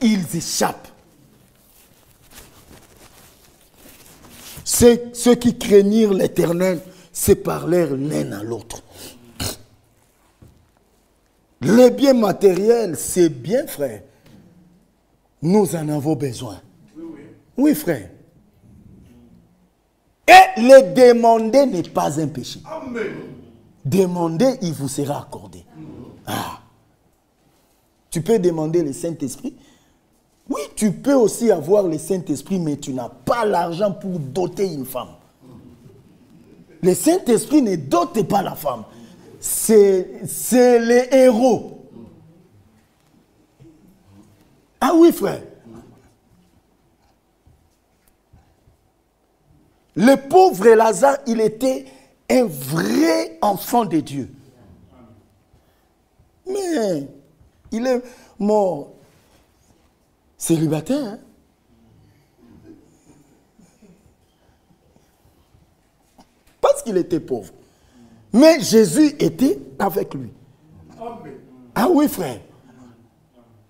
ils échappent. Ceux qui craignirent l'Éternel se parlèrent l'un à l'autre. Les biens matériels, c'est bien, frère. Nous en avons besoin. Oui, frère. Et le demander n'est pas un péché. Demandez, il vous sera accordé. Ah. Tu peux demander le Saint-Esprit. Oui, tu peux aussi avoir le Saint-Esprit, mais tu n'as pas l'argent pour doter une femme. Le Saint-Esprit ne dote pas la femme. C'est les héros. Ah oui, frère. Le pauvre Lazare, il était un vrai enfant de Dieu. Mais il est mort célibataire. Hein? Parce qu'il était pauvre. Mais Jésus était avec lui. Amen. Ah oui, frère.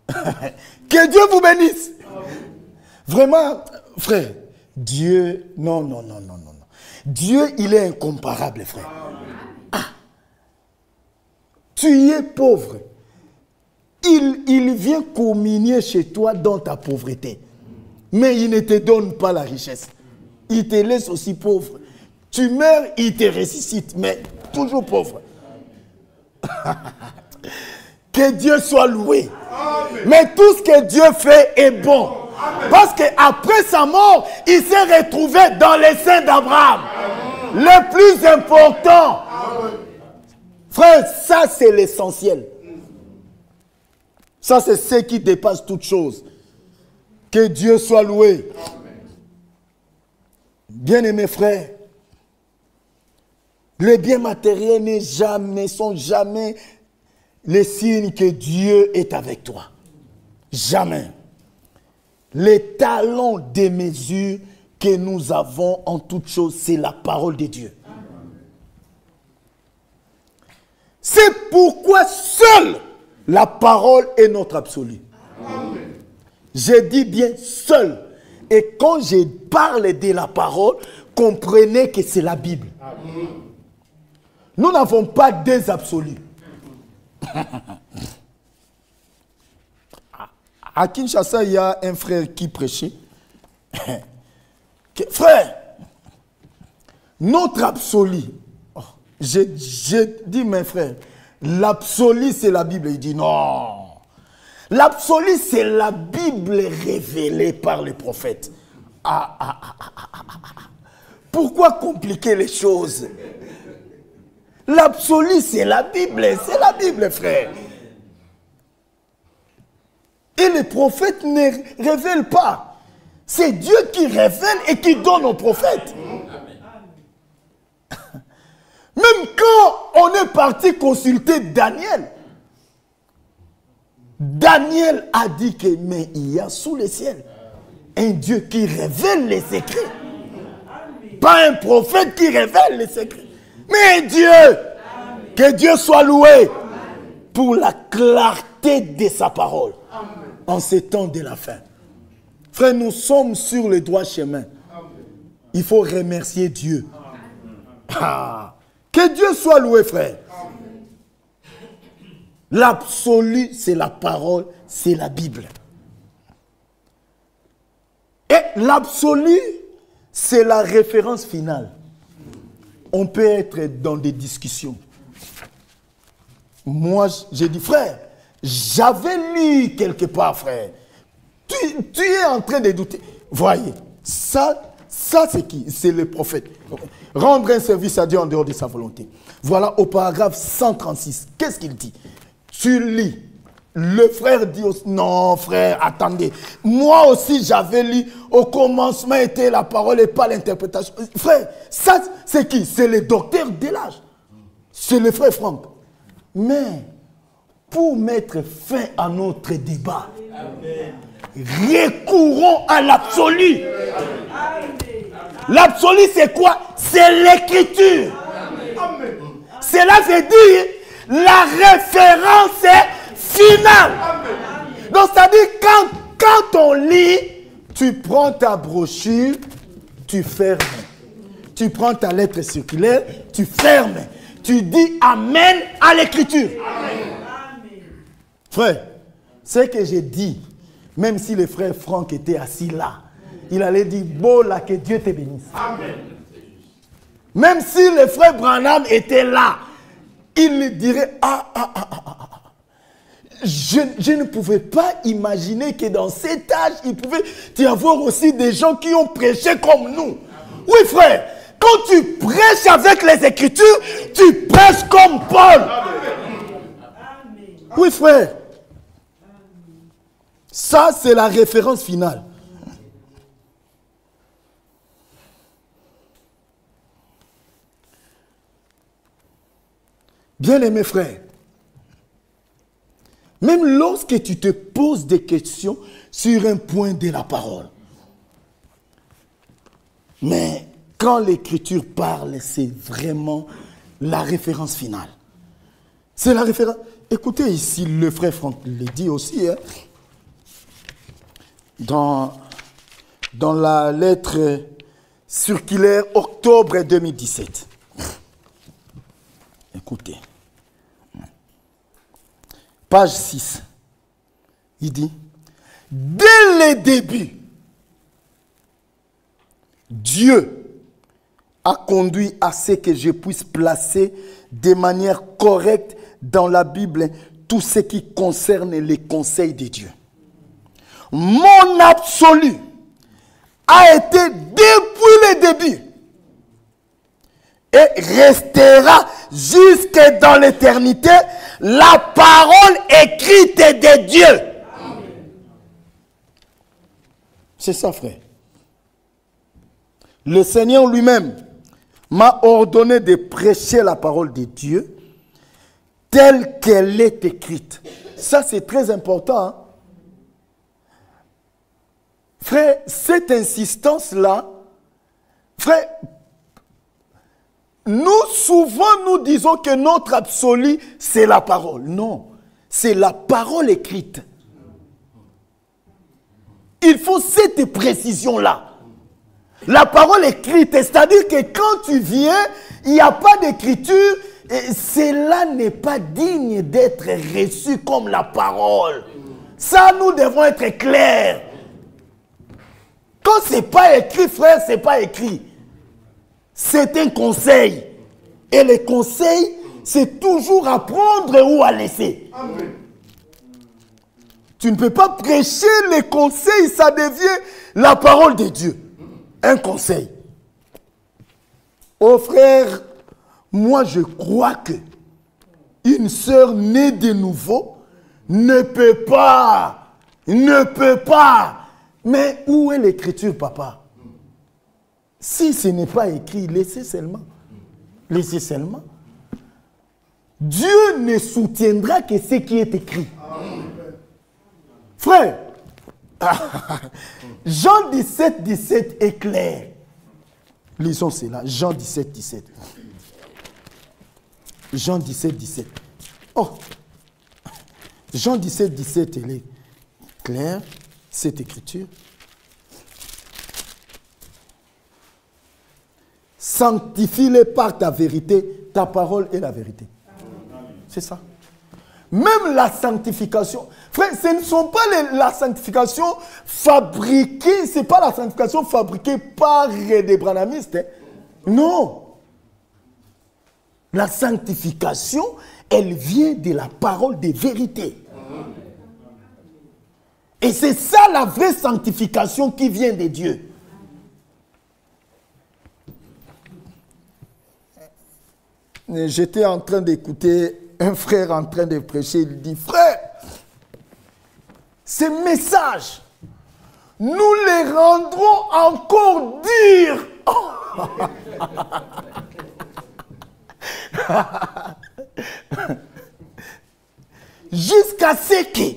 Que Dieu vous bénisse. Vraiment, frère, Dieu, non. Dieu, il est incomparable, frère. Ah. Tu es pauvre. Il vient communier chez toi dans ta pauvreté. Mais il ne te donne pas la richesse. Il te laisse aussi pauvre. Tu meurs, il te ressuscite, mais toujours pauvre. Que Dieu soit loué. Amen. Mais tout ce que Dieu fait est bon. Amen. Parce qu'après sa mort, il s'est retrouvé dans les seins d'Abraham. Le plus important. Amen. Frère, ça c'est l'essentiel. Ça c'est ce qui dépasse toute chose. Que Dieu soit loué. Bien-aimés frères, les biens matériels ne sont jamais les signes que Dieu est avec toi. Jamais. Les talents des mesures que nous avons en toutes choses, c'est la parole de Dieu. C'est pourquoi seule la parole est notre absolu. Amen. Je dis bien seul. Et quand je parle de la parole, comprenez que c'est la Bible. Amen. Nous n'avons pas des absolus. À Kinshasa, il y a un frère qui prêchait. Frère, notre absolu, j'ai dit mes frères, l'absolu c'est la Bible. Il dit non. L'absolu c'est la Bible révélée par les prophètes. Pourquoi compliquer les choses? L'absolu c'est la Bible frère. Et les prophètes ne révèlent pas. C'est Dieu qui révèle et qui donne aux prophètes. Même quand on est parti consulter Daniel, Daniel a dit que mais il y a sous le ciel Un Dieu qui révèle les secrets. Pas un prophète qui révèle les secrets. Mais un Dieu. Que Dieu soit loué pour la clarté de sa parole. En ces temps de la fin. Frère, nous sommes sur le droit chemin. Il faut remercier Dieu. Ah, que Dieu soit loué, frère. L'absolu, c'est la parole, c'est la Bible. Et l'absolu, c'est la référence finale. On peut être dans des discussions. Moi, j'ai dit, frère, j'avais lu quelque part, frère. Tu es en train de douter. Voyez, ça c'est qui? C'est le prophète. Rendre un service à Dieu en dehors de sa volonté. Voilà au paragraphe 136. Qu'est-ce qu'il dit? Tu lis. Le frère dit aussi, non frère, attendez. Moi aussi j'avais lu, au commencement était la parole et pas l'interprétation. Frère, ça c'est qui? C'est le docteur de l'âge. C'est le frère Franck. Mais, pour mettre fin à notre débat, recourons à l'absolu. L'absolu c'est quoi? C'est l'écriture. Cela veut dire la référence est finale. Donc c'est-à-dire quand on lit, tu prends ta brochure, tu fermes. Tu prends ta lettre circulaire, tu fermes. Tu dis Amen à l'écriture. Frère, ce que j'ai dit, même si le frère Franck était assis là, il allait dire, bon là, que Dieu te bénisse. Amen. Même si le frère Branham était là, il dirait, Je ne pouvais pas imaginer que dans cet âge, il pouvait y avoir aussi des gens qui ont prêché comme nous. Oui frère, quand tu prêches avec les Écritures, tu prêches comme Paul. Oui frère. Ça, c'est la référence finale. Bien-aimés frères, même lorsque tu te poses des questions sur un point de la parole, mais quand l'Écriture parle, c'est vraiment la référence finale. C'est la référence. Écoutez ici, le frère Franck le dit aussi, hein, dans la lettre circulaire octobre 2017. Écoutez. Page 6. Il dit, dès le début, Dieu a conduit à ce que je puisse placer de manière correcte dans la Bible tout ce qui concerne les conseils de Dieu. Mon absolu a été depuis le début et restera jusque dans l'éternité la parole écrite de Dieu. C'est ça, frère. Le Seigneur lui-même m'a ordonné de prêcher la parole de Dieu telle qu'elle est écrite. Ça, c'est très important. Hein? Frère, cette insistance-là, frère, nous, souvent, nous disons que notre absolu, c'est la parole. Non, c'est la parole écrite. Il faut cette précision-là. La parole écrite, c'est-à-dire que quand tu viens, il n'y a pas d'écriture, et cela n'est pas digne d'être reçu comme la parole. Ça, nous devons être clairs. Quand ce n'est pas écrit, frère, ce n'est pas écrit. C'est un conseil. Et le conseil, c'est toujours à prendre ou à laisser. Amen. Tu ne peux pas prêcher les conseils, ça devient la parole de Dieu. Un conseil. Oh frère, moi je crois que une sœur née de nouveau ne peut pas. Mais où est l'écriture, papa? Si ce n'est pas écrit, laissez seulement. Laissez seulement. Dieu ne soutiendra que ce qui est écrit. Frère, Jean 17, 17 est clair. Lisons cela. Jean 17, 17. Jean 17, 17. Oh! Jean 17, 17, elle est claire, cette écriture. Sanctifie-les par ta vérité, ta parole est la vérité. C'est ça. Même la sanctification, frère, ce ne sont pas la sanctification fabriquée, ce n'est pas la sanctification fabriquée par des branhamistes. Hein. Non. La sanctification, elle vient de la parole de vérité. Et c'est ça la vraie sanctification qui vient de Dieu. J'étais en train d'écouter un frère en train de prêcher. Il dit, frère, ces messages, nous les rendrons encore durs. Jusqu'à ce que,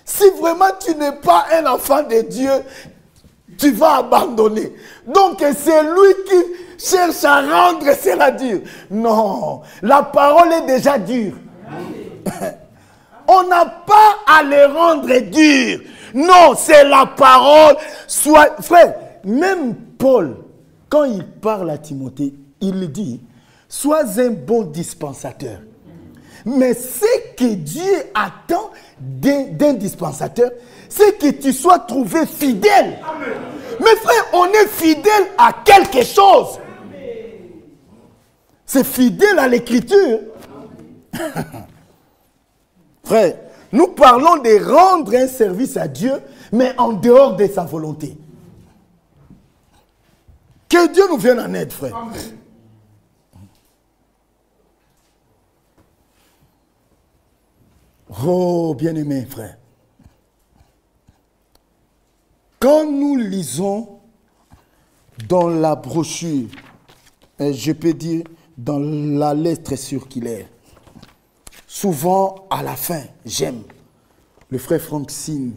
si vraiment tu n'es pas un enfant de Dieu, tu vas abandonner. Donc c'est lui qui cherche à rendre cela dur. Non, la parole est déjà dure. On n'a pas à les rendre durs. Non, c'est la parole. Frère, même Paul, quand il parle à Timothée, il dit, sois un bon dispensateur. Mais ce que Dieu attend d'un dispensateur, c'est que tu sois trouvé fidèle. Amen. Mais frère, on est fidèle à quelque chose. C'est fidèle à l'écriture. Frère, nous parlons de rendre un service à Dieu, mais en dehors de sa volonté. Que Dieu nous vienne en aide, frère. Amen. Oh, bien-aimés, frère. Quand nous lisons dans la brochure, je peux dire dans la lettre circulaire, souvent à la fin, j'aime, le frère Francine,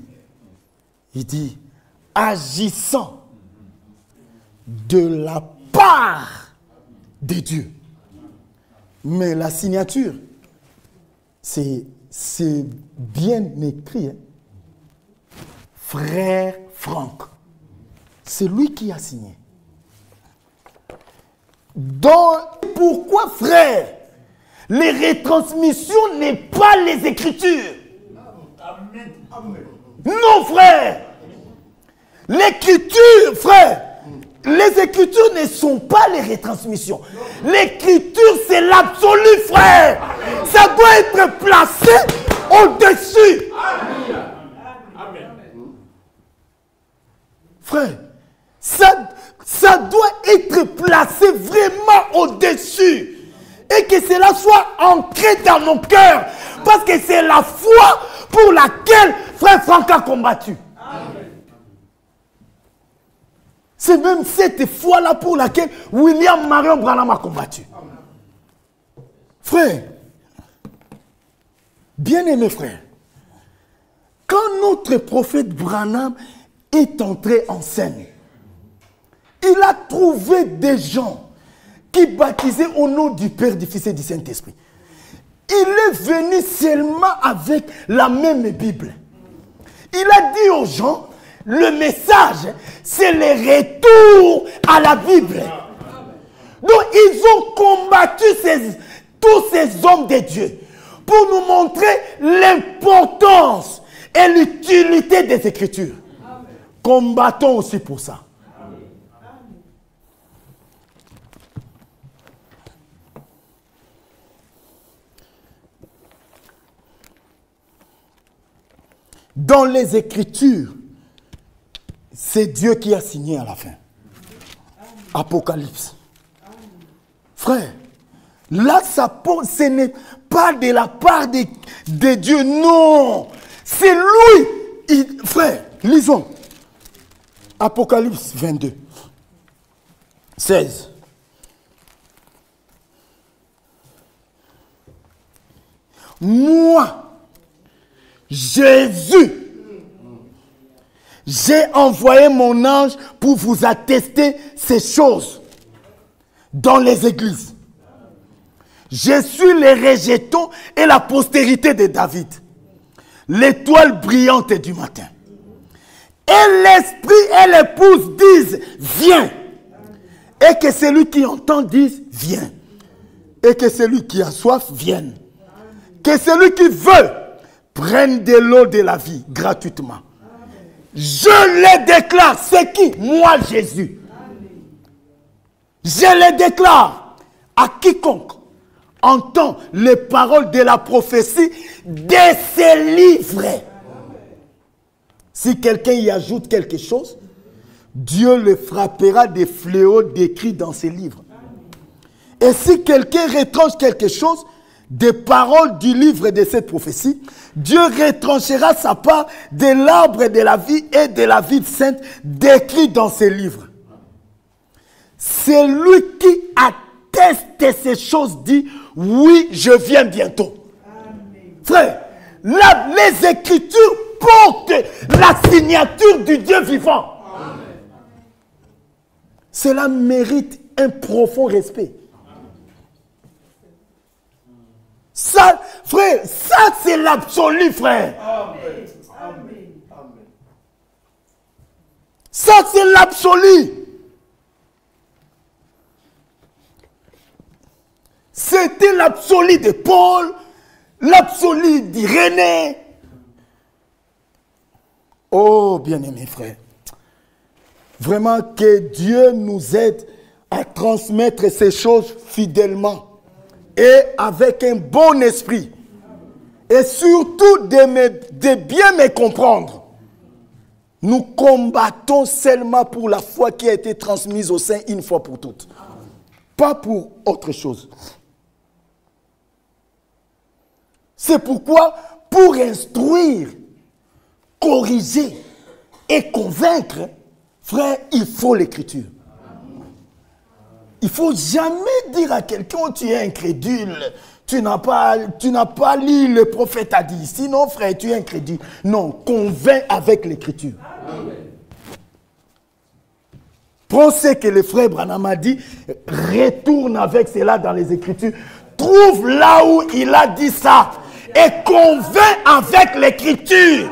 il dit, agissant de la part de Dieu. Mais la signature, c'est bien écrit. Hein? Frère Franck. C'est lui qui a signé. Donc, pourquoi, frère, les retransmissions n'est pas les Écritures? Amen. Non, frère. L'Écriture, frère, les Écritures ne sont pas les retransmissions. L'Écriture, c'est l'absolu, frère. Amen. Ça doit être placé au-dessus. Amen. Frère, ça doit être placé vraiment au-dessus. Et que cela soit ancré dans nos cœurs. Parce que c'est la foi pour laquelle frère Franck a combattu. C'est même cette foi-là pour laquelle William Marion Branham a combattu. Frère, bien-aimé frère, quand notre prophète Branham est entré en scène, il a trouvé des gens qui baptisaient au nom du Père, du Fils et du Saint-Esprit. Il est venu seulement avec la même Bible. Il a dit aux gens, le message, c'est le retour à la Bible. Donc, ils ont combattu tous ces hommes de Dieu pour nous montrer l'importance et l'utilité des Écritures. Combattons aussi pour ça. Dans les Écritures, c'est Dieu qui a signé à la fin. Apocalypse. Frère, là, ce n'est pas de la part de Dieu, non. C'est lui. Frère, lisons. Apocalypse 22, 16. Moi, Jésus, j'ai envoyé mon ange pour vous attester ces choses dans les églises. Je suis le rejeton et la postérité de David, l'étoile brillante du matin. Et l'esprit et l'épouse disent, viens. Et que celui qui entend dise, viens. Et que celui qui a soif vienne. Que celui qui veut prenne de l'eau de la vie gratuitement. Je le déclare. C'est qui? Moi, Jésus. Je le déclare à quiconque entend les paroles de la prophétie de ces livres. Si quelqu'un y ajoute quelque chose, Dieu le frappera des fléaux décrits dans ces livres. Et si quelqu'un retranche quelque chose des paroles du livre de cette prophétie, Dieu retranchera sa part de l'arbre de la vie et de la vie sainte décrits dans ces livres. C'est lui qui atteste ces choses dit, oui, je viens bientôt. Amen. Frère, les Écritures portent la signature du Dieu vivant. Amen. Cela mérite un profond respect. Ça, frère, ça c'est l'absolu, frère. Amen. Amen. Ça c'est l'absolu. C'était l'absolu de Paul, l'absolu d'Irénée. Oh, bien-aimés frères, vraiment que Dieu nous aide à transmettre ces choses fidèlement et avec un bon esprit. Et surtout de bien me comprendre. Nous combattons seulement pour la foi qui a été transmise au sein une fois pour toutes. Pas pour autre chose. C'est pourquoi, pour instruire, corriger et convaincre, frère, il faut l'écriture. Il ne faut jamais dire à quelqu'un, tu es incrédule, tu n'as pas lu le prophète a dit, sinon frère, tu es incrédule. Non, convainc avec l'écriture. Prends ce que le frère Branham a dit, retourne avec cela dans les Écritures, trouve là où il a dit ça et convainc avec l'écriture.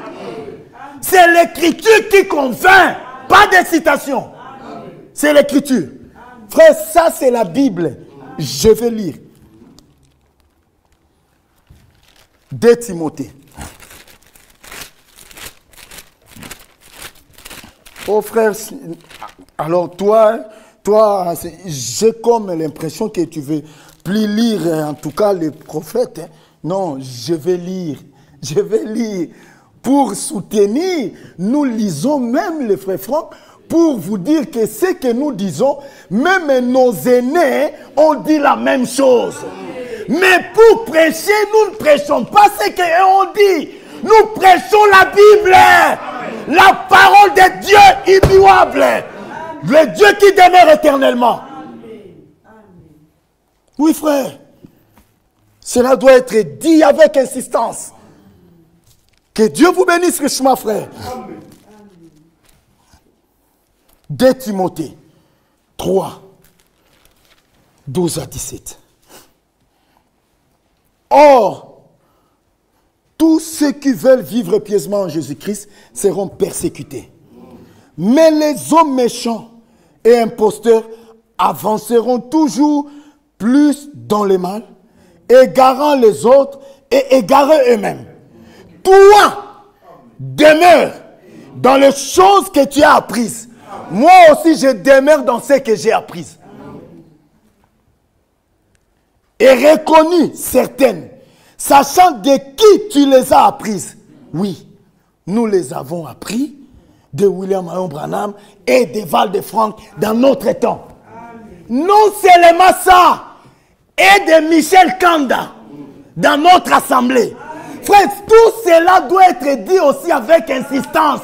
C'est l'écriture qui convainc, pas des citations. C'est l'écriture. Frère, ça c'est la Bible. Je vais lire. 2 Timothée. Oh frère, alors toi, j'ai comme l'impression que tu veux plus lire en tout cas les prophètes. Hein. Non, je vais lire. Pour soutenir, nous lisons même les frères Franck pour vous dire que ce que nous disons, même nos aînés ont dit la même chose. Mais pour prêcher, nous ne prêchons pas ce qu'eux ont dit. Nous prêchons la Bible, la parole de Dieu immuable, le Dieu qui demeure éternellement. Oui frère, cela doit être dit avec insistance. Que Dieu vous bénisse richement, frère. 2 Timothée 3, 12 à 17. Or, tous ceux qui veulent vivre pieusement en Jésus-Christ seront persécutés. Mais les hommes méchants et imposteurs avanceront toujours plus dans le mal, égarant les autres et égarant eux-mêmes. Toi, demeure dans les choses que tu as apprises. Moi aussi, je demeure dans ce que j'ai appris. Et reconnu certaines, sachant de qui tu les as apprises. Oui, nous les avons appris de William Marion Branham et de Val de Franck dans notre temps. Non seulement ça, et de Michel Kanda dans notre assemblée. Frère, tout cela doit être dit aussi avec insistance.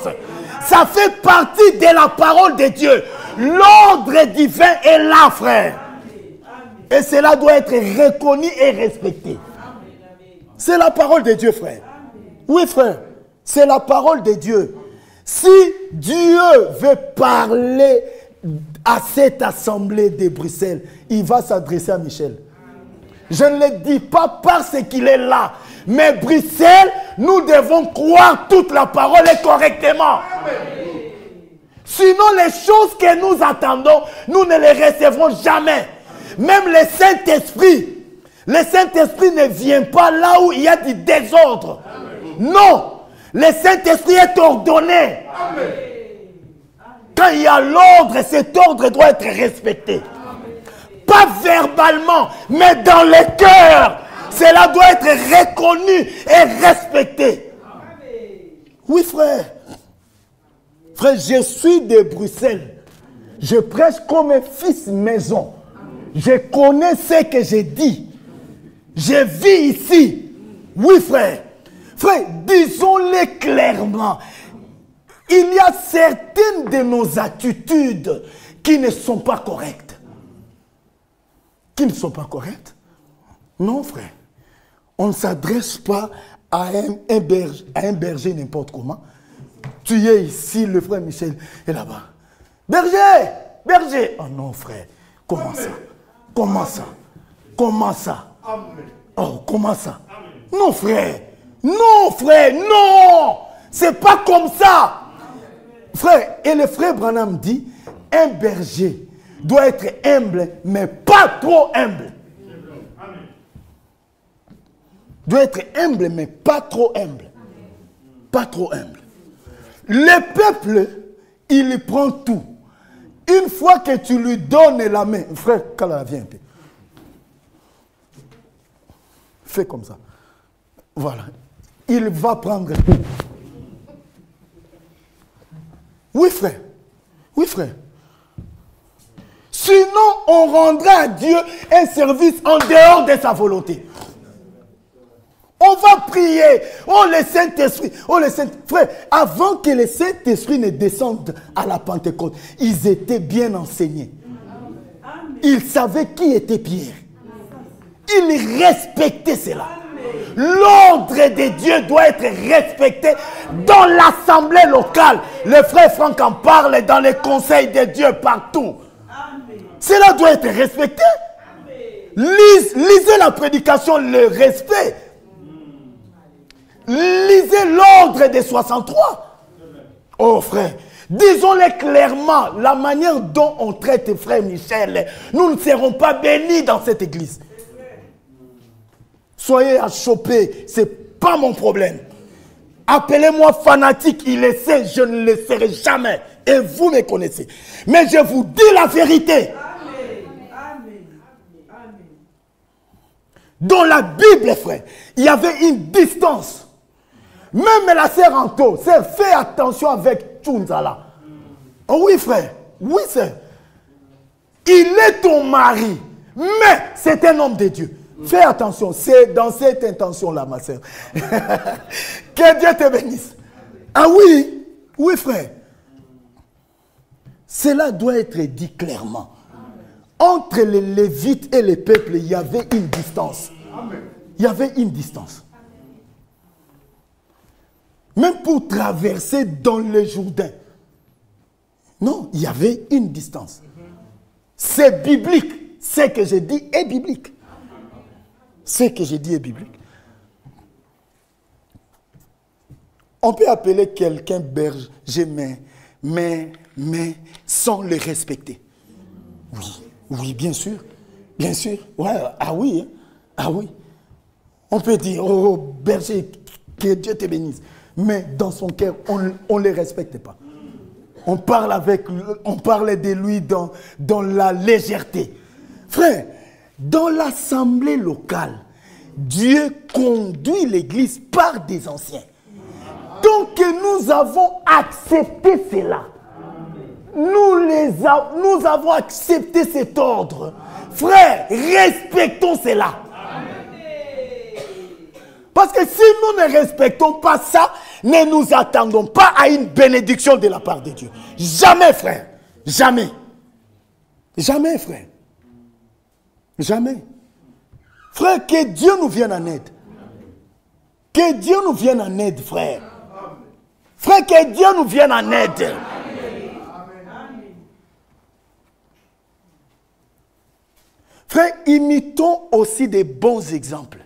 Ça fait partie de la parole de Dieu. L'ordre divin est là, frère. Et cela doit être reconnu et respecté. C'est la parole de Dieu, frère. Oui, frère. C'est la parole de Dieu. Si Dieu veut parler à cette assemblée de Bruxelles, il va s'adresser à Michel. Je ne le dis pas parce qu'il est là. Mais Bruxelles, nous devons croire toute la parole et correctement. Sinon, les choses que nous attendons, nous ne les recevrons jamais. Même le Saint-Esprit. Le Saint-Esprit ne vient pas là où il y a du désordre. Non. Le Saint-Esprit est ordonné. Quand il y a l'ordre, cet ordre doit être respecté. Pas verbalement, mais dans le cœur. Cela doit être reconnu et respecté. Oui, frère. Frère, je suis de Bruxelles. Je prêche comme un fils maison. Je connais ce que je dis. Je vis ici. Oui, frère. Frère, disons-le clairement. Il y a certaines de nos attitudes qui ne sont pas correctes. Qui ne sont pas correctes? Non, frère. On ne s'adresse pas à un berger n'importe comment. Tu es ici, le frère Michel est là-bas. Berger! Berger! Oh non, frère. Comment ça? Comment ça? Comment ça? Oh, comment ça? Non, frère. Non, frère, non! C'est pas comme ça! Frère, et le frère Branham dit, un berger doit être humble, mais pas trop humble. Doit être humble, mais pas trop humble. Pas trop humble. Le peuple, il prend tout. Une fois que tu lui donnes la main, frère, Kala, viens un peu. Fais comme ça. Voilà. Il va prendre tout. Oui, frère. Oui, frère. Sinon, on rendra à Dieu un service en dehors de sa volonté. On va prier. Oh, le Saint-Esprit. Oh, le Saint-Esprit. Frère, avant que le Saint-Esprit ne descende à la Pentecôte, ils étaient bien enseignés. Ils savaient qui était Pierre. Ils respectaient cela. L'ordre de Dieu doit être respecté dans l'assemblée locale. Le frère Franck en parle dans les conseils de Dieu partout. Cela doit être respecté. Lisez la prédication, le respect. Lisez l'ordre des 63. Oh frère, disons-le clairement, la manière dont on traite frère Michel, nous ne serons pas bénis dans cette église. Soyez achoppés, ce n'est pas mon problème. Appelez-moi fanatique, il le sait, je ne le serai jamais. Et vous me connaissez. Mais je vous dis la vérité. Dans la Bible, frère, il y avait une distance. Même la sœur Anto, fais attention avec Tchounzala. Oh oui, frère. Oui, frère. Il est ton mari, mais c'est un homme de Dieu. Fais attention, c'est dans cette intention-là, ma sœur. Que Dieu te bénisse. Ah oui, oui, frère. Cela doit être dit clairement. Entre les Lévites et les peuples, il y avait une distance. Il y avait une distance. Même pour traverser dans le Jourdain. Non, il y avait une distance. C'est biblique. Ce que je dis est biblique. Ce que je dis est biblique. On peut appeler quelqu'un berger, mais sans le respecter. Oui, oui, bien sûr. Bien sûr. Ouais, ah oui, hein? Ah oui. On peut dire, oh berger, que Dieu te bénisse. Mais dans son cœur, on ne le respecte pas. On parle de lui dans la légèreté. Frère, dans l'assemblée locale, Dieu conduit l'église par des anciens. Donc nous avons accepté cela. Nous avons accepté cet ordre. Frère, respectons cela. Parce que si nous ne respectons pas ça, ne nous attendons pas à une bénédiction de la part de Dieu. Jamais, frère. Jamais. Jamais, frère. Jamais. Frère, que Dieu nous vienne en aide. Que Dieu nous vienne en aide, frère. Frère, que Dieu nous vienne en aide. Frère, imitons aussi des bons exemples.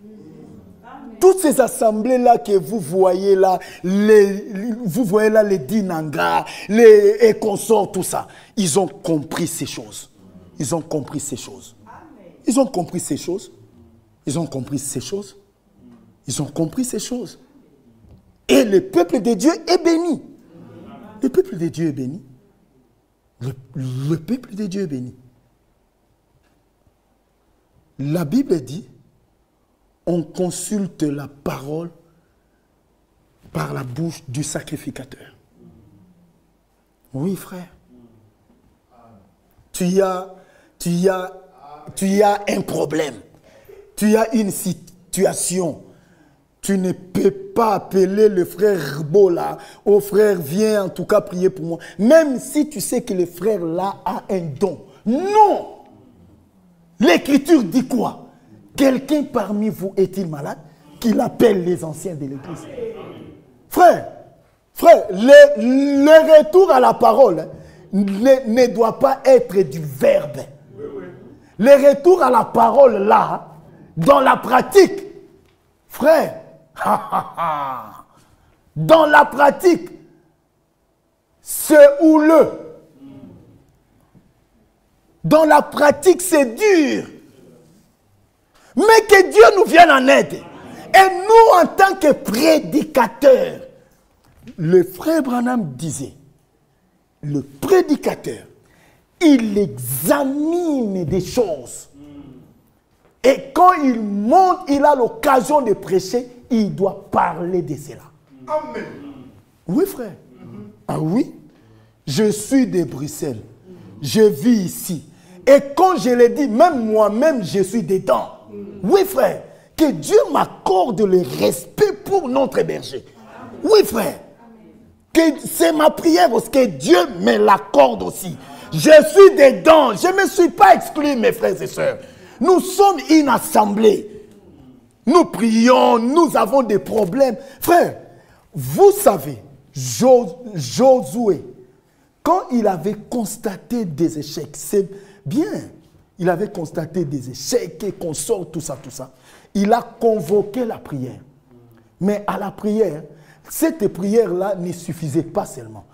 Toutes ces assemblées-là que vous voyez là, les Dinanga, les consorts, tout ça, ils ont compris ces choses. Ils ont compris ces choses. Ils ont compris ces choses. Ils ont compris ces choses. Ils ont compris ces choses. Et le peuple de Dieu est béni. Le peuple de Dieu est béni. Le peuple de Dieu est béni. La Bible dit, on consulte la parole par la bouche du sacrificateur. Oui, frère. Tu as un problème. Tu as une situation. Tu ne peux pas appeler le frère Bola. Oh frère, viens en tout cas prier pour moi. Même si tu sais que le frère là a un don. Non! L'Écriture dit quoi? Quelqu'un parmi vous est-il malade? Qu'il appelle les anciens de l'Église. Frère, le retour à la parole ne doit pas être du verbe. Le retour à la parole là, dans la pratique, frère, dans la pratique, c'est houleux. Dans la pratique, c'est dur. Mais que Dieu nous vienne en aide. Et nous, en tant que prédicateurs, le frère Branham disait, le prédicateur, il examine des choses. Et quand il monte, il a l'occasion de prêcher, il doit parler de cela. Amen. Oui, frère. Ah oui? Je suis de Bruxelles. Je vis ici. Et quand je l'ai dit, même moi-même, je suis dedans. Oui, frère. Que Dieu m'accorde le respect pour notre berger. Oui, frère. C'est ma prière aussi, que Dieu me l'accorde aussi. Je suis dedans. Je ne me suis pas exclu, mes frères et sœurs. Nous sommes une assemblée. Nous prions, nous avons des problèmes. Frère, vous savez, Josué, quand il avait constaté des échecs, c'est bien, il avait constaté des échecs et qu'on sort, tout ça, il a convoqué la prière. Mais à la prière, cette prière-là ne suffisait pas seulement.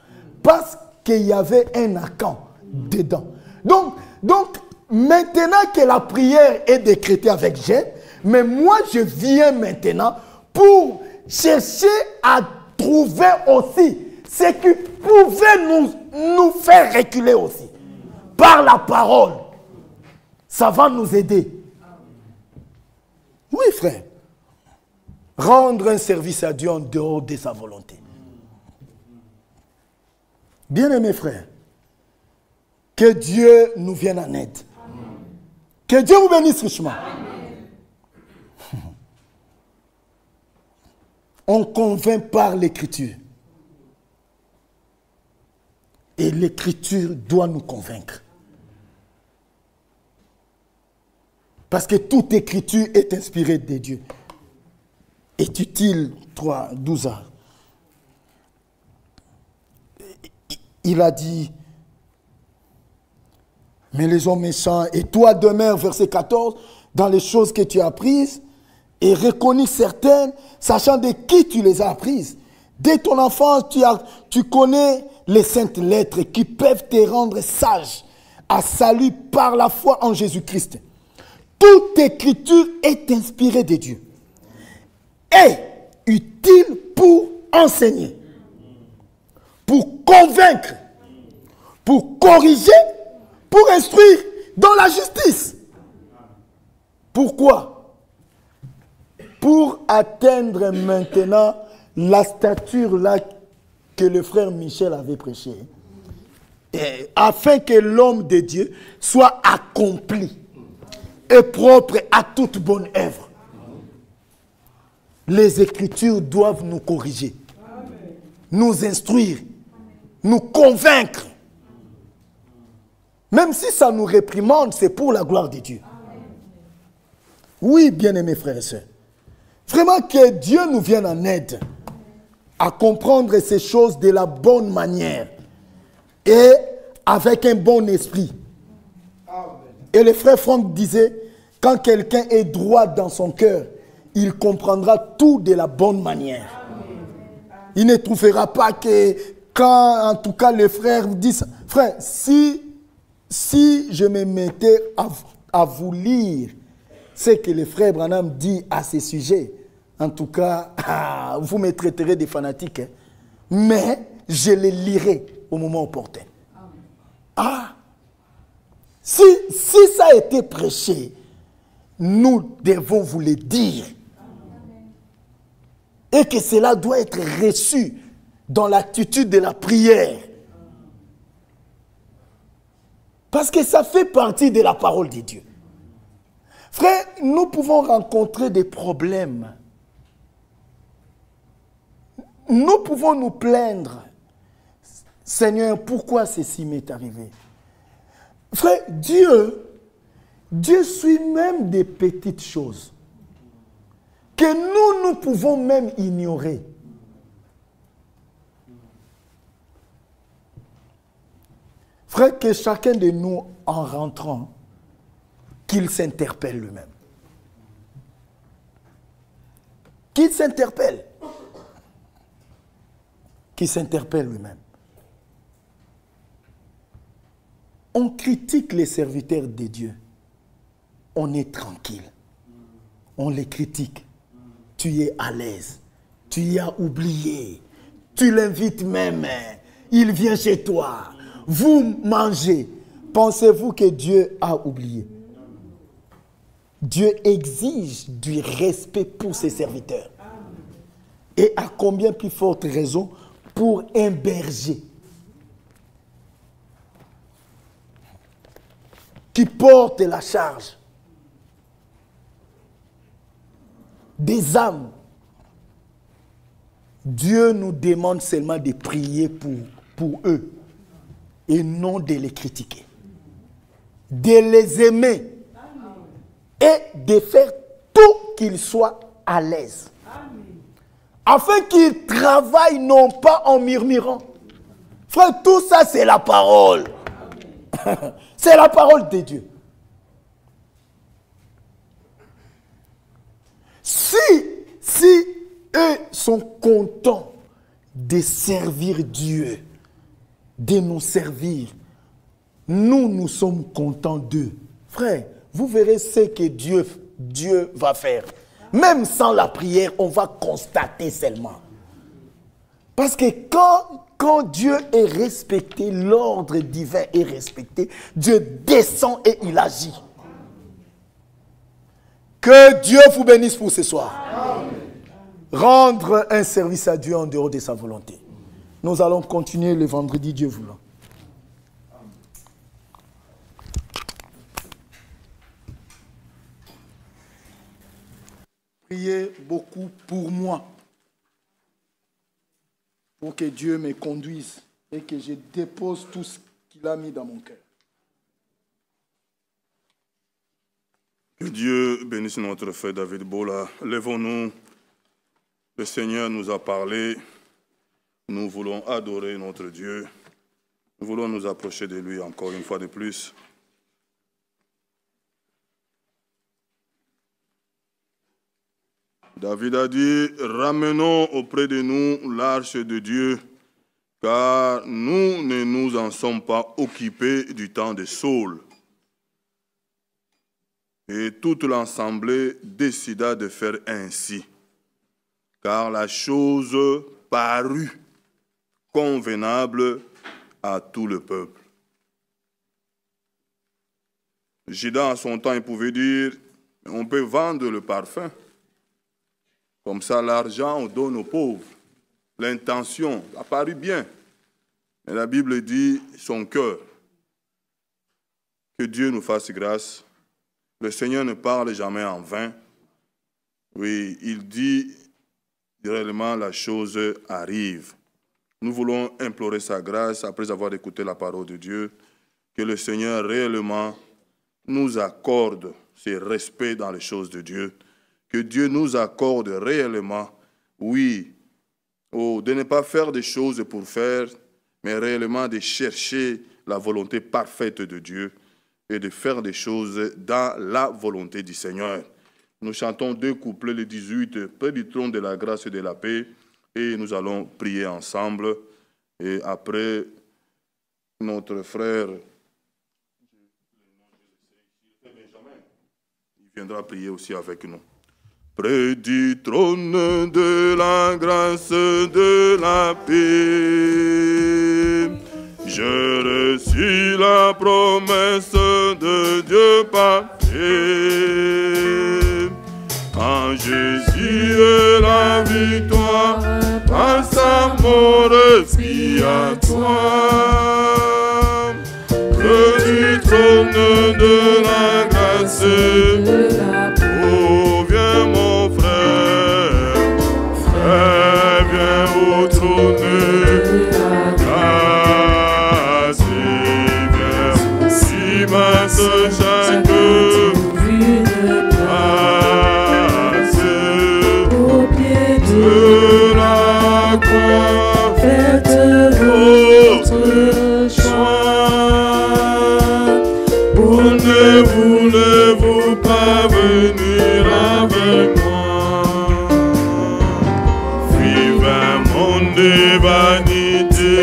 Parce qu'il y avait un accord dedans. Donc, maintenant que la prière est décrétée avec jeûne, mais moi je viens maintenant pour chercher à trouver aussi ce qui pouvait nous faire reculer aussi. Par la parole. Ça va nous aider. Oui, frère. Rendre un service à Dieu en dehors de sa volonté. Bien-aimés frères, que Dieu nous vienne en aide. Que Dieu vous bénisse richement. On convainc par l'Écriture. Et l'Écriture doit nous convaincre. Parce que toute Écriture est inspirée de Dieu. Est utile, 12 ans. Il a dit, mais les hommes méchants, et toi demeure, verset 14, dans les choses que tu as apprises, et reconnus certaines, sachant de qui tu les as apprises. Dès ton enfance, tu connais les saintes lettres qui peuvent te rendre sage à salut par la foi en Jésus-Christ. Toute écriture est inspirée de Dieu et utile pour enseigner, pour convaincre, pour corriger, pour instruire dans la justice. Pourquoi? Pour atteindre maintenant la stature là que le frère Michel avait prêché, afin que l'homme de Dieu soit accompli et propre à toute bonne œuvre. Les Écritures doivent nous corriger, nous instruire, nous convaincre. Même si ça nous réprimande, c'est pour la gloire de Dieu. Oui, bien-aimés frères et sœurs. Vraiment que Dieu nous vienne en aide. à comprendre ces choses de la bonne manière et avec un bon esprit. Et le frère Franck disait, quand quelqu'un est droit dans son cœur, il comprendra tout de la bonne manière. Il ne trouvera pas que quand, en tout cas, les frères disent, frère, si je me mettais à vous lire ce que le frère Branham dit à ce sujet, en tout cas, vous me traiterez de fanatique, hein, mais je les lirai au moment opportun. Si ça a été prêché, nous devons vous le dire. Et que cela doit être reçu dans l'attitude de la prière. Parce que ça fait partie de la parole de Dieu. Frère, nous pouvons rencontrer des problèmes. Nous pouvons nous plaindre. Seigneur, pourquoi ceci m'est arrivé? Frère, Dieu suit même des petites choses que nous pouvons même ignorer. Frère, que chacun de nous, en rentrant, qu'il s'interpelle lui-même. Qu'il s'interpelle. Qu'il s'interpelle lui-même. On critique les serviteurs de Dieu. On est tranquille. On les critique. Tu es à l'aise. Tu y as oublié. Tu l'invites même. Il vient chez toi. Vous mangez. Pensez-vous que Dieu a oublié? Dieu exige du respect pour ses serviteurs. Et à combien plus forte raison pour un berger qui porte la charge des âmes. Dieu nous demande seulement de prier pour eux et non de les critiquer, de les aimer et de faire tout qu'ils soient à l'aise, afin qu'ils travaillent non pas en murmurant. Frère, tout ça c'est la parole. C'est la parole de Dieu. Si eux sont contents de servir Dieu, de nous servir, nous sommes contents d'eux. Frère, vous verrez ce que Dieu va faire. Même sans la prière, on va constater seulement. Parce que quand Dieu est respecté, l'ordre divin est respecté, Dieu descend et il agit. Que Dieu vous bénisse pour ce soir. Amen. Rendre un service à Dieu en dehors de sa volonté. Nous allons continuer le vendredi, Dieu voulant. Priez beaucoup pour moi, pour que Dieu me conduise et que je dépose tout ce qu'il a mis dans mon cœur. Que Dieu bénisse notre frère David Bola. Lèvons-nous. Le Seigneur nous a parlé. Nous voulons adorer notre Dieu. Nous voulons nous approcher de lui encore une fois de plus. David a dit, ramenons auprès de nous l'arche de Dieu, car nous ne nous en sommes pas occupés du temps de Saul. Et toute l'assemblée décida de faire ainsi, car la chose parut convenable à tout le peuple. Judas, en son temps, il pouvait dire, on peut vendre le parfum. Comme ça, l'argent, on donne aux pauvres. L'intention, ça parut bien. Mais la Bible dit son cœur. Que Dieu nous fasse grâce. Le Seigneur ne parle jamais en vain. Oui, il dit réellement la chose arrive. Nous voulons implorer sa grâce après avoir écouté la parole de Dieu. Que le Seigneur réellement nous accorde ce respect dans les choses de Dieu. Que Dieu nous accorde réellement, oui, de ne pas faire des choses pour faire, mais réellement de chercher la volonté parfaite de Dieu et de faire des choses dans la volonté du Seigneur. Nous chantons 2 couplets, le 18, près du trône de la grâce et de la paix, et nous allons prier ensemble. Et après, notre frère il viendra prier aussi avec nous. Près du trône de la grâce de la paix, je reçus la promesse de Dieu parfait. En Jésus est la victoire, par sa mort expiatoire. Près du trône de la grâce, oh viens mon frère, viens au trône de la grâce, viens si ma soeur chaque de la croix, faites votre choix. Où ne voulez-vous pas venir avec moi? Vive un monde de vanité,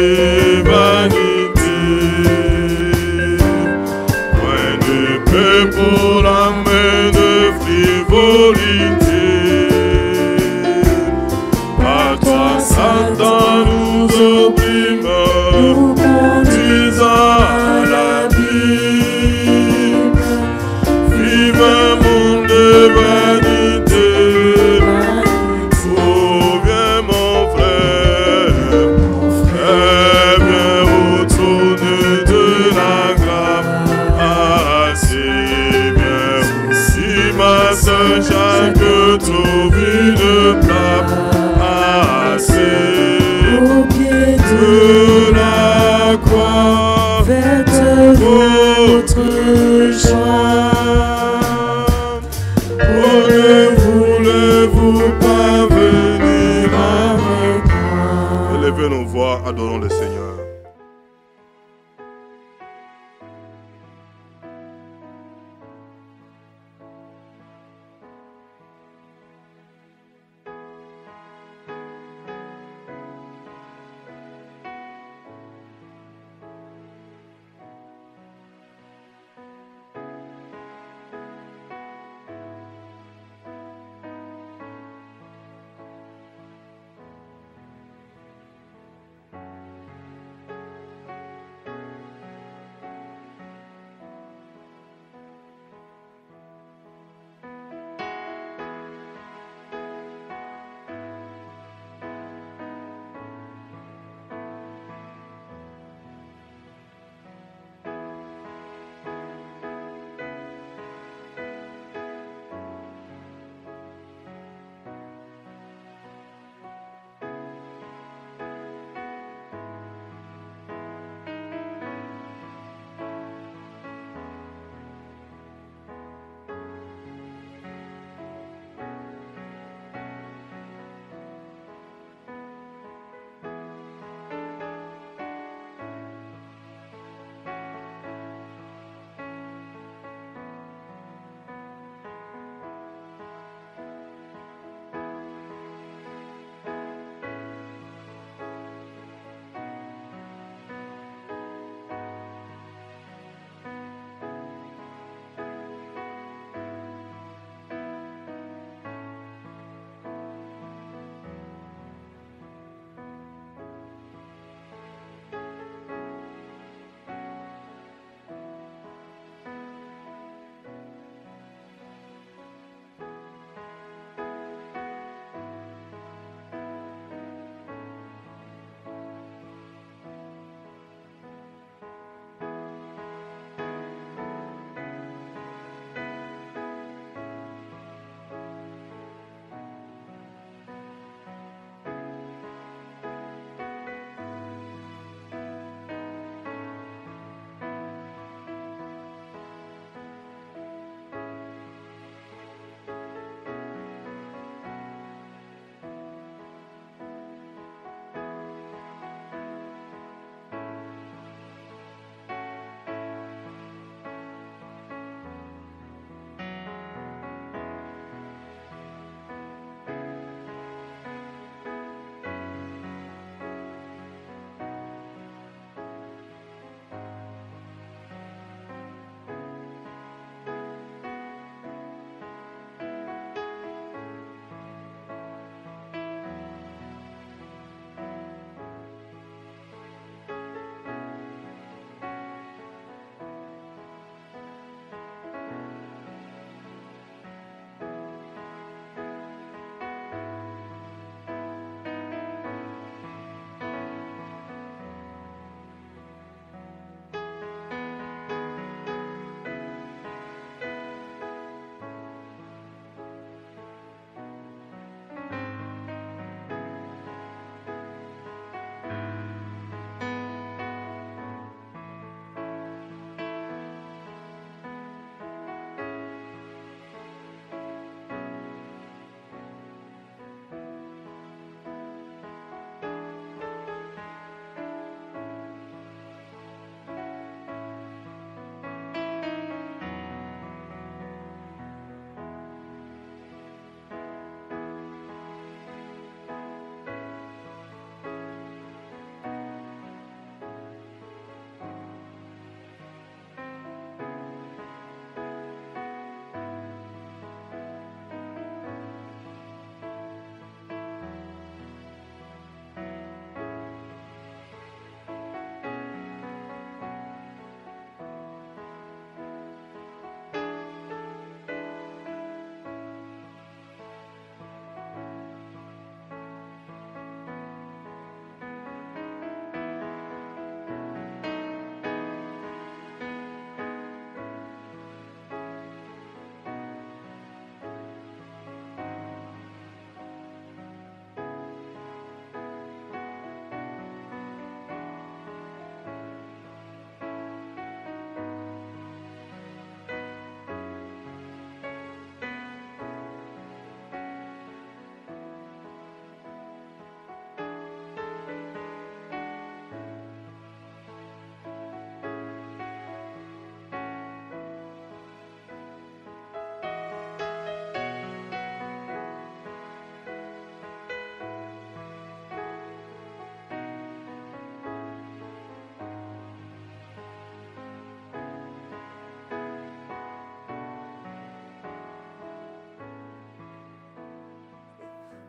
vanité. Point de paix pour la main de frivolité. Satan nous opprime, nous conduisant à l'abîme. Vive un monde de vanité. Oh, viens mon frère, viens au trône de la grâce. Viens si ma soeur chaque trouve une place. Au pied de la croix, faites votre choix. Oh, ne voulez-vous pas venir avec moi? Élevez nos voix, adorons le Seigneur.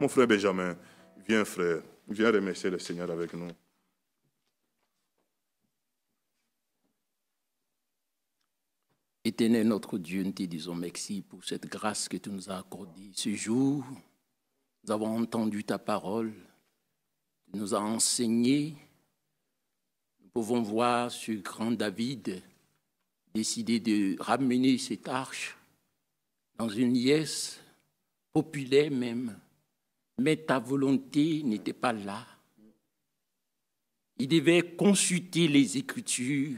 Mon frère Benjamin, viens frère, viens remercier le Seigneur avec nous. Éternel notre Dieu, nous te disons merci pour cette grâce que tu nous as accordée. Ce jour, nous avons entendu ta parole, tu nous as enseigné. Nous pouvons voir ce grand David décider de ramener cette arche dans une liesse populaire même. Mais ta volonté n'était pas là. Il devait consulter les Écritures,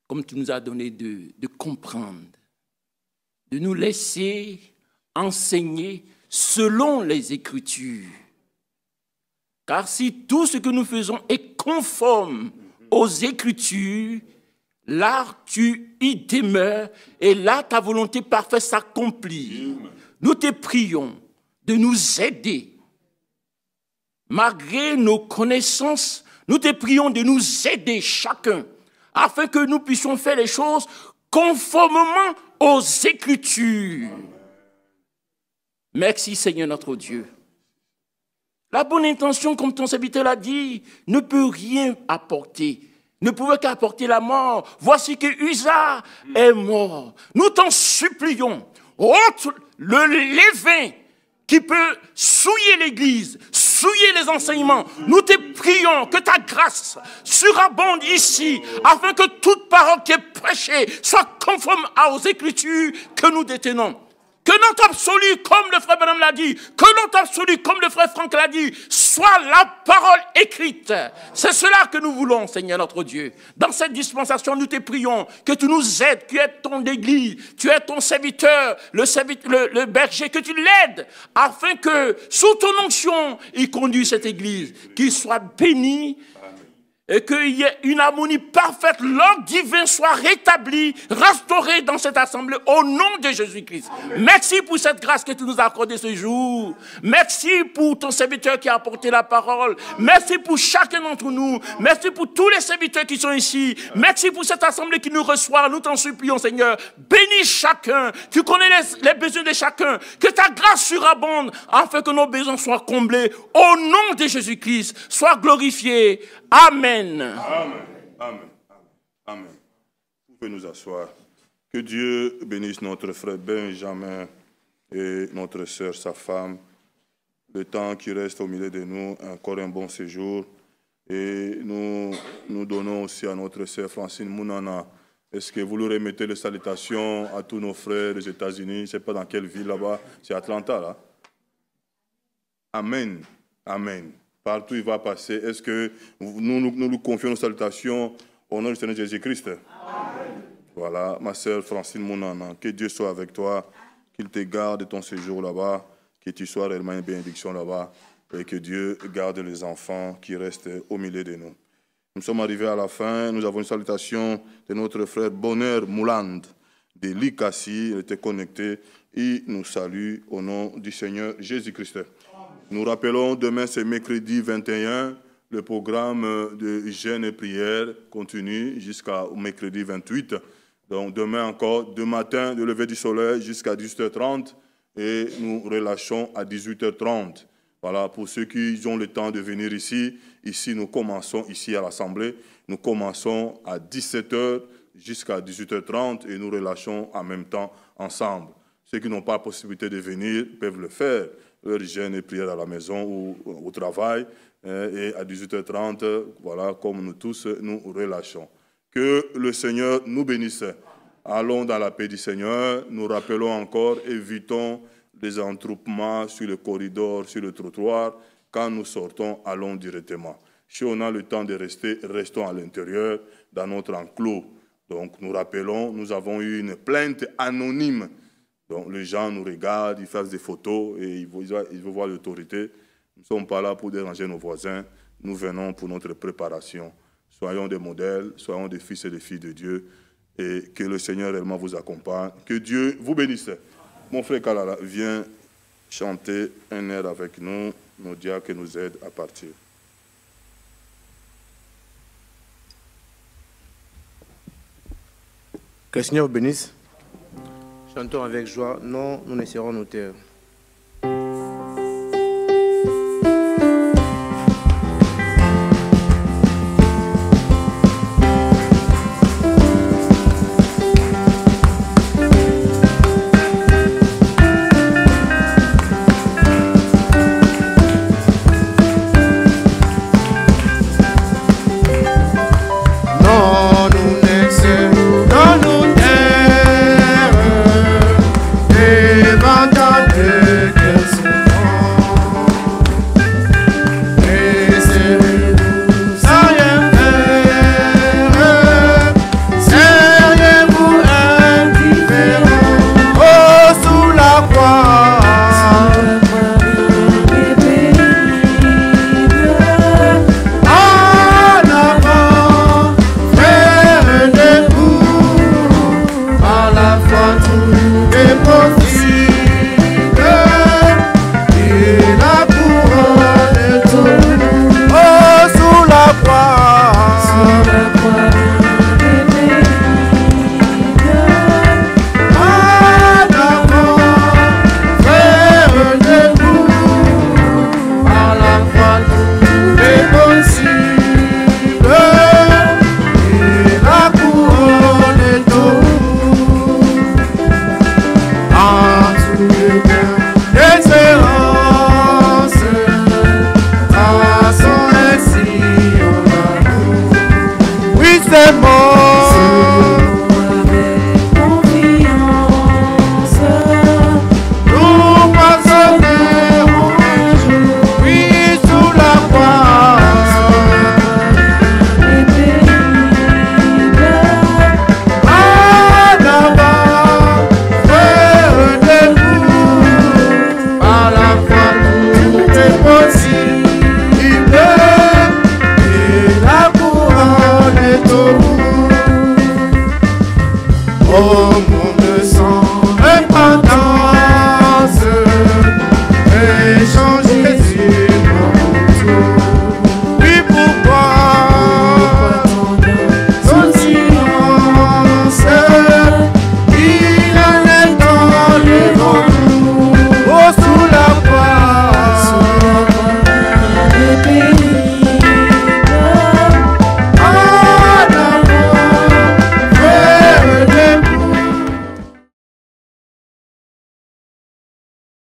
comme tu nous as donné de comprendre, de nous laisser enseigner selon les Écritures. Car si tout ce que nous faisons est conforme aux Écritures, là tu y demeures et là ta volonté parfaite s'accomplit. Nous te prions de nous aider. Malgré nos connaissances, nous te prions de nous aider chacun, afin que nous puissions faire les choses conformément aux Écritures. Merci Seigneur notre Dieu. La bonne intention, comme ton serviteur l'a dit, ne peut rien apporter. Ne pouvait qu'apporter la mort. Voici que Uza est mort. Nous t'en supplions, ôte le levain qui peut souiller l'Église, souiller les enseignements. Nous te prions que ta grâce surabonde ici, afin que toute parole qui est prêchée soit conforme aux Écritures que nous détenons. Que notre absolu, comme le frère Branham l'a dit, que notre absolu, comme le frère Franck l'a dit, soit la parole écrite. C'est cela que nous voulons, Seigneur notre Dieu. Dans cette dispensation, nous te prions que tu nous aides, tu es ton église, tu es ton serviteur, le berger, que tu l'aides, afin que, sous ton onction, il conduise cette église, qu'il soit béni, et qu'il y ait une harmonie parfaite, l'ordre divin soit rétabli, restauré dans cette assemblée au nom de Jésus-Christ. Merci pour cette grâce que tu nous as accordée ce jour. Merci pour ton serviteur qui a apporté la parole. Merci pour chacun d'entre nous. Merci pour tous les serviteurs qui sont ici. Merci pour cette assemblée qui nous reçoit. Nous t'en supplions, Seigneur. Bénis chacun. Tu connais les besoins de chacun. Que ta grâce surabonde afin que nos besoins soient comblés. Au nom de Jésus-Christ, sois glorifié. Amen. Amen. Amen. Amen. Vous pouvez nous asseoir. Que Dieu bénisse notre frère Benjamin et notre sœur, sa femme. Le temps qui reste au milieu de nous, encore un bon séjour. Et nous donnons aussi à notre sœur Francine Mounana. Est-ce que vous lui remettez les salutations à tous nos frères des États-Unis? Je ne sais pas dans quelle ville là-bas. C'est Atlanta, là. Amen. Amen. Partout il va passer. Est-ce que nous lui confions nos salutations au nom du Seigneur Jésus-Christ? Amen. Voilà, ma sœur Francine Mounana, que Dieu soit avec toi, qu'il te garde ton séjour là-bas, que tu sois réellement une bénédiction là-bas, et que Dieu garde les enfants qui restent au milieu de nous. Nous sommes arrivés à la fin. Nous avons une salutation de notre frère Bonheur Mouland de l'Ikassi. Il était connecté. Il nous salue au nom du Seigneur Jésus-Christ. Nous rappelons, demain c'est mercredi 21, le programme de jeûne et prière continue jusqu'au mercredi 28. Donc demain encore, de matin, de lever du soleil jusqu'à 18h30 et nous relâchons à 18h30. Voilà, pour ceux qui ont le temps de venir ici, nous commençons ici à l'Assemblée, nous commençons à 17h jusqu'à 18h30 et nous relâchons en même temps ensemble. Ceux qui n'ont pas la possibilité de venir peuvent le faire. Leur jeûne et prière à la maison ou au travail. Et à 18h30, voilà, comme nous tous, nous relâchons. Que le Seigneur nous bénisse. Allons dans la paix du Seigneur. Nous rappelons encore, évitons les entroupements sur le corridor, sur le trottoir. Quand nous sortons, allons directement. Si on a le temps de rester, restons à l'intérieur, dans notre enclos. Donc nous rappelons, nous avons eu une plainte anonyme. Donc les gens nous regardent, ils fassent des photos et ils veulent voir l'autorité. Nous ne sommes pas là pour déranger nos voisins. Nous venons pour notre préparation. Soyons des modèles, soyons des fils et des filles de Dieu. Et que le Seigneur réellement vous accompagne. Que Dieu vous bénisse. Mon frère Kalala, viens chanter un air avec nous. Nos diacres nous aident à partir. Que le Seigneur vous bénisse. Chantons avec joie. Non, nous ne serons nos terres. Oh,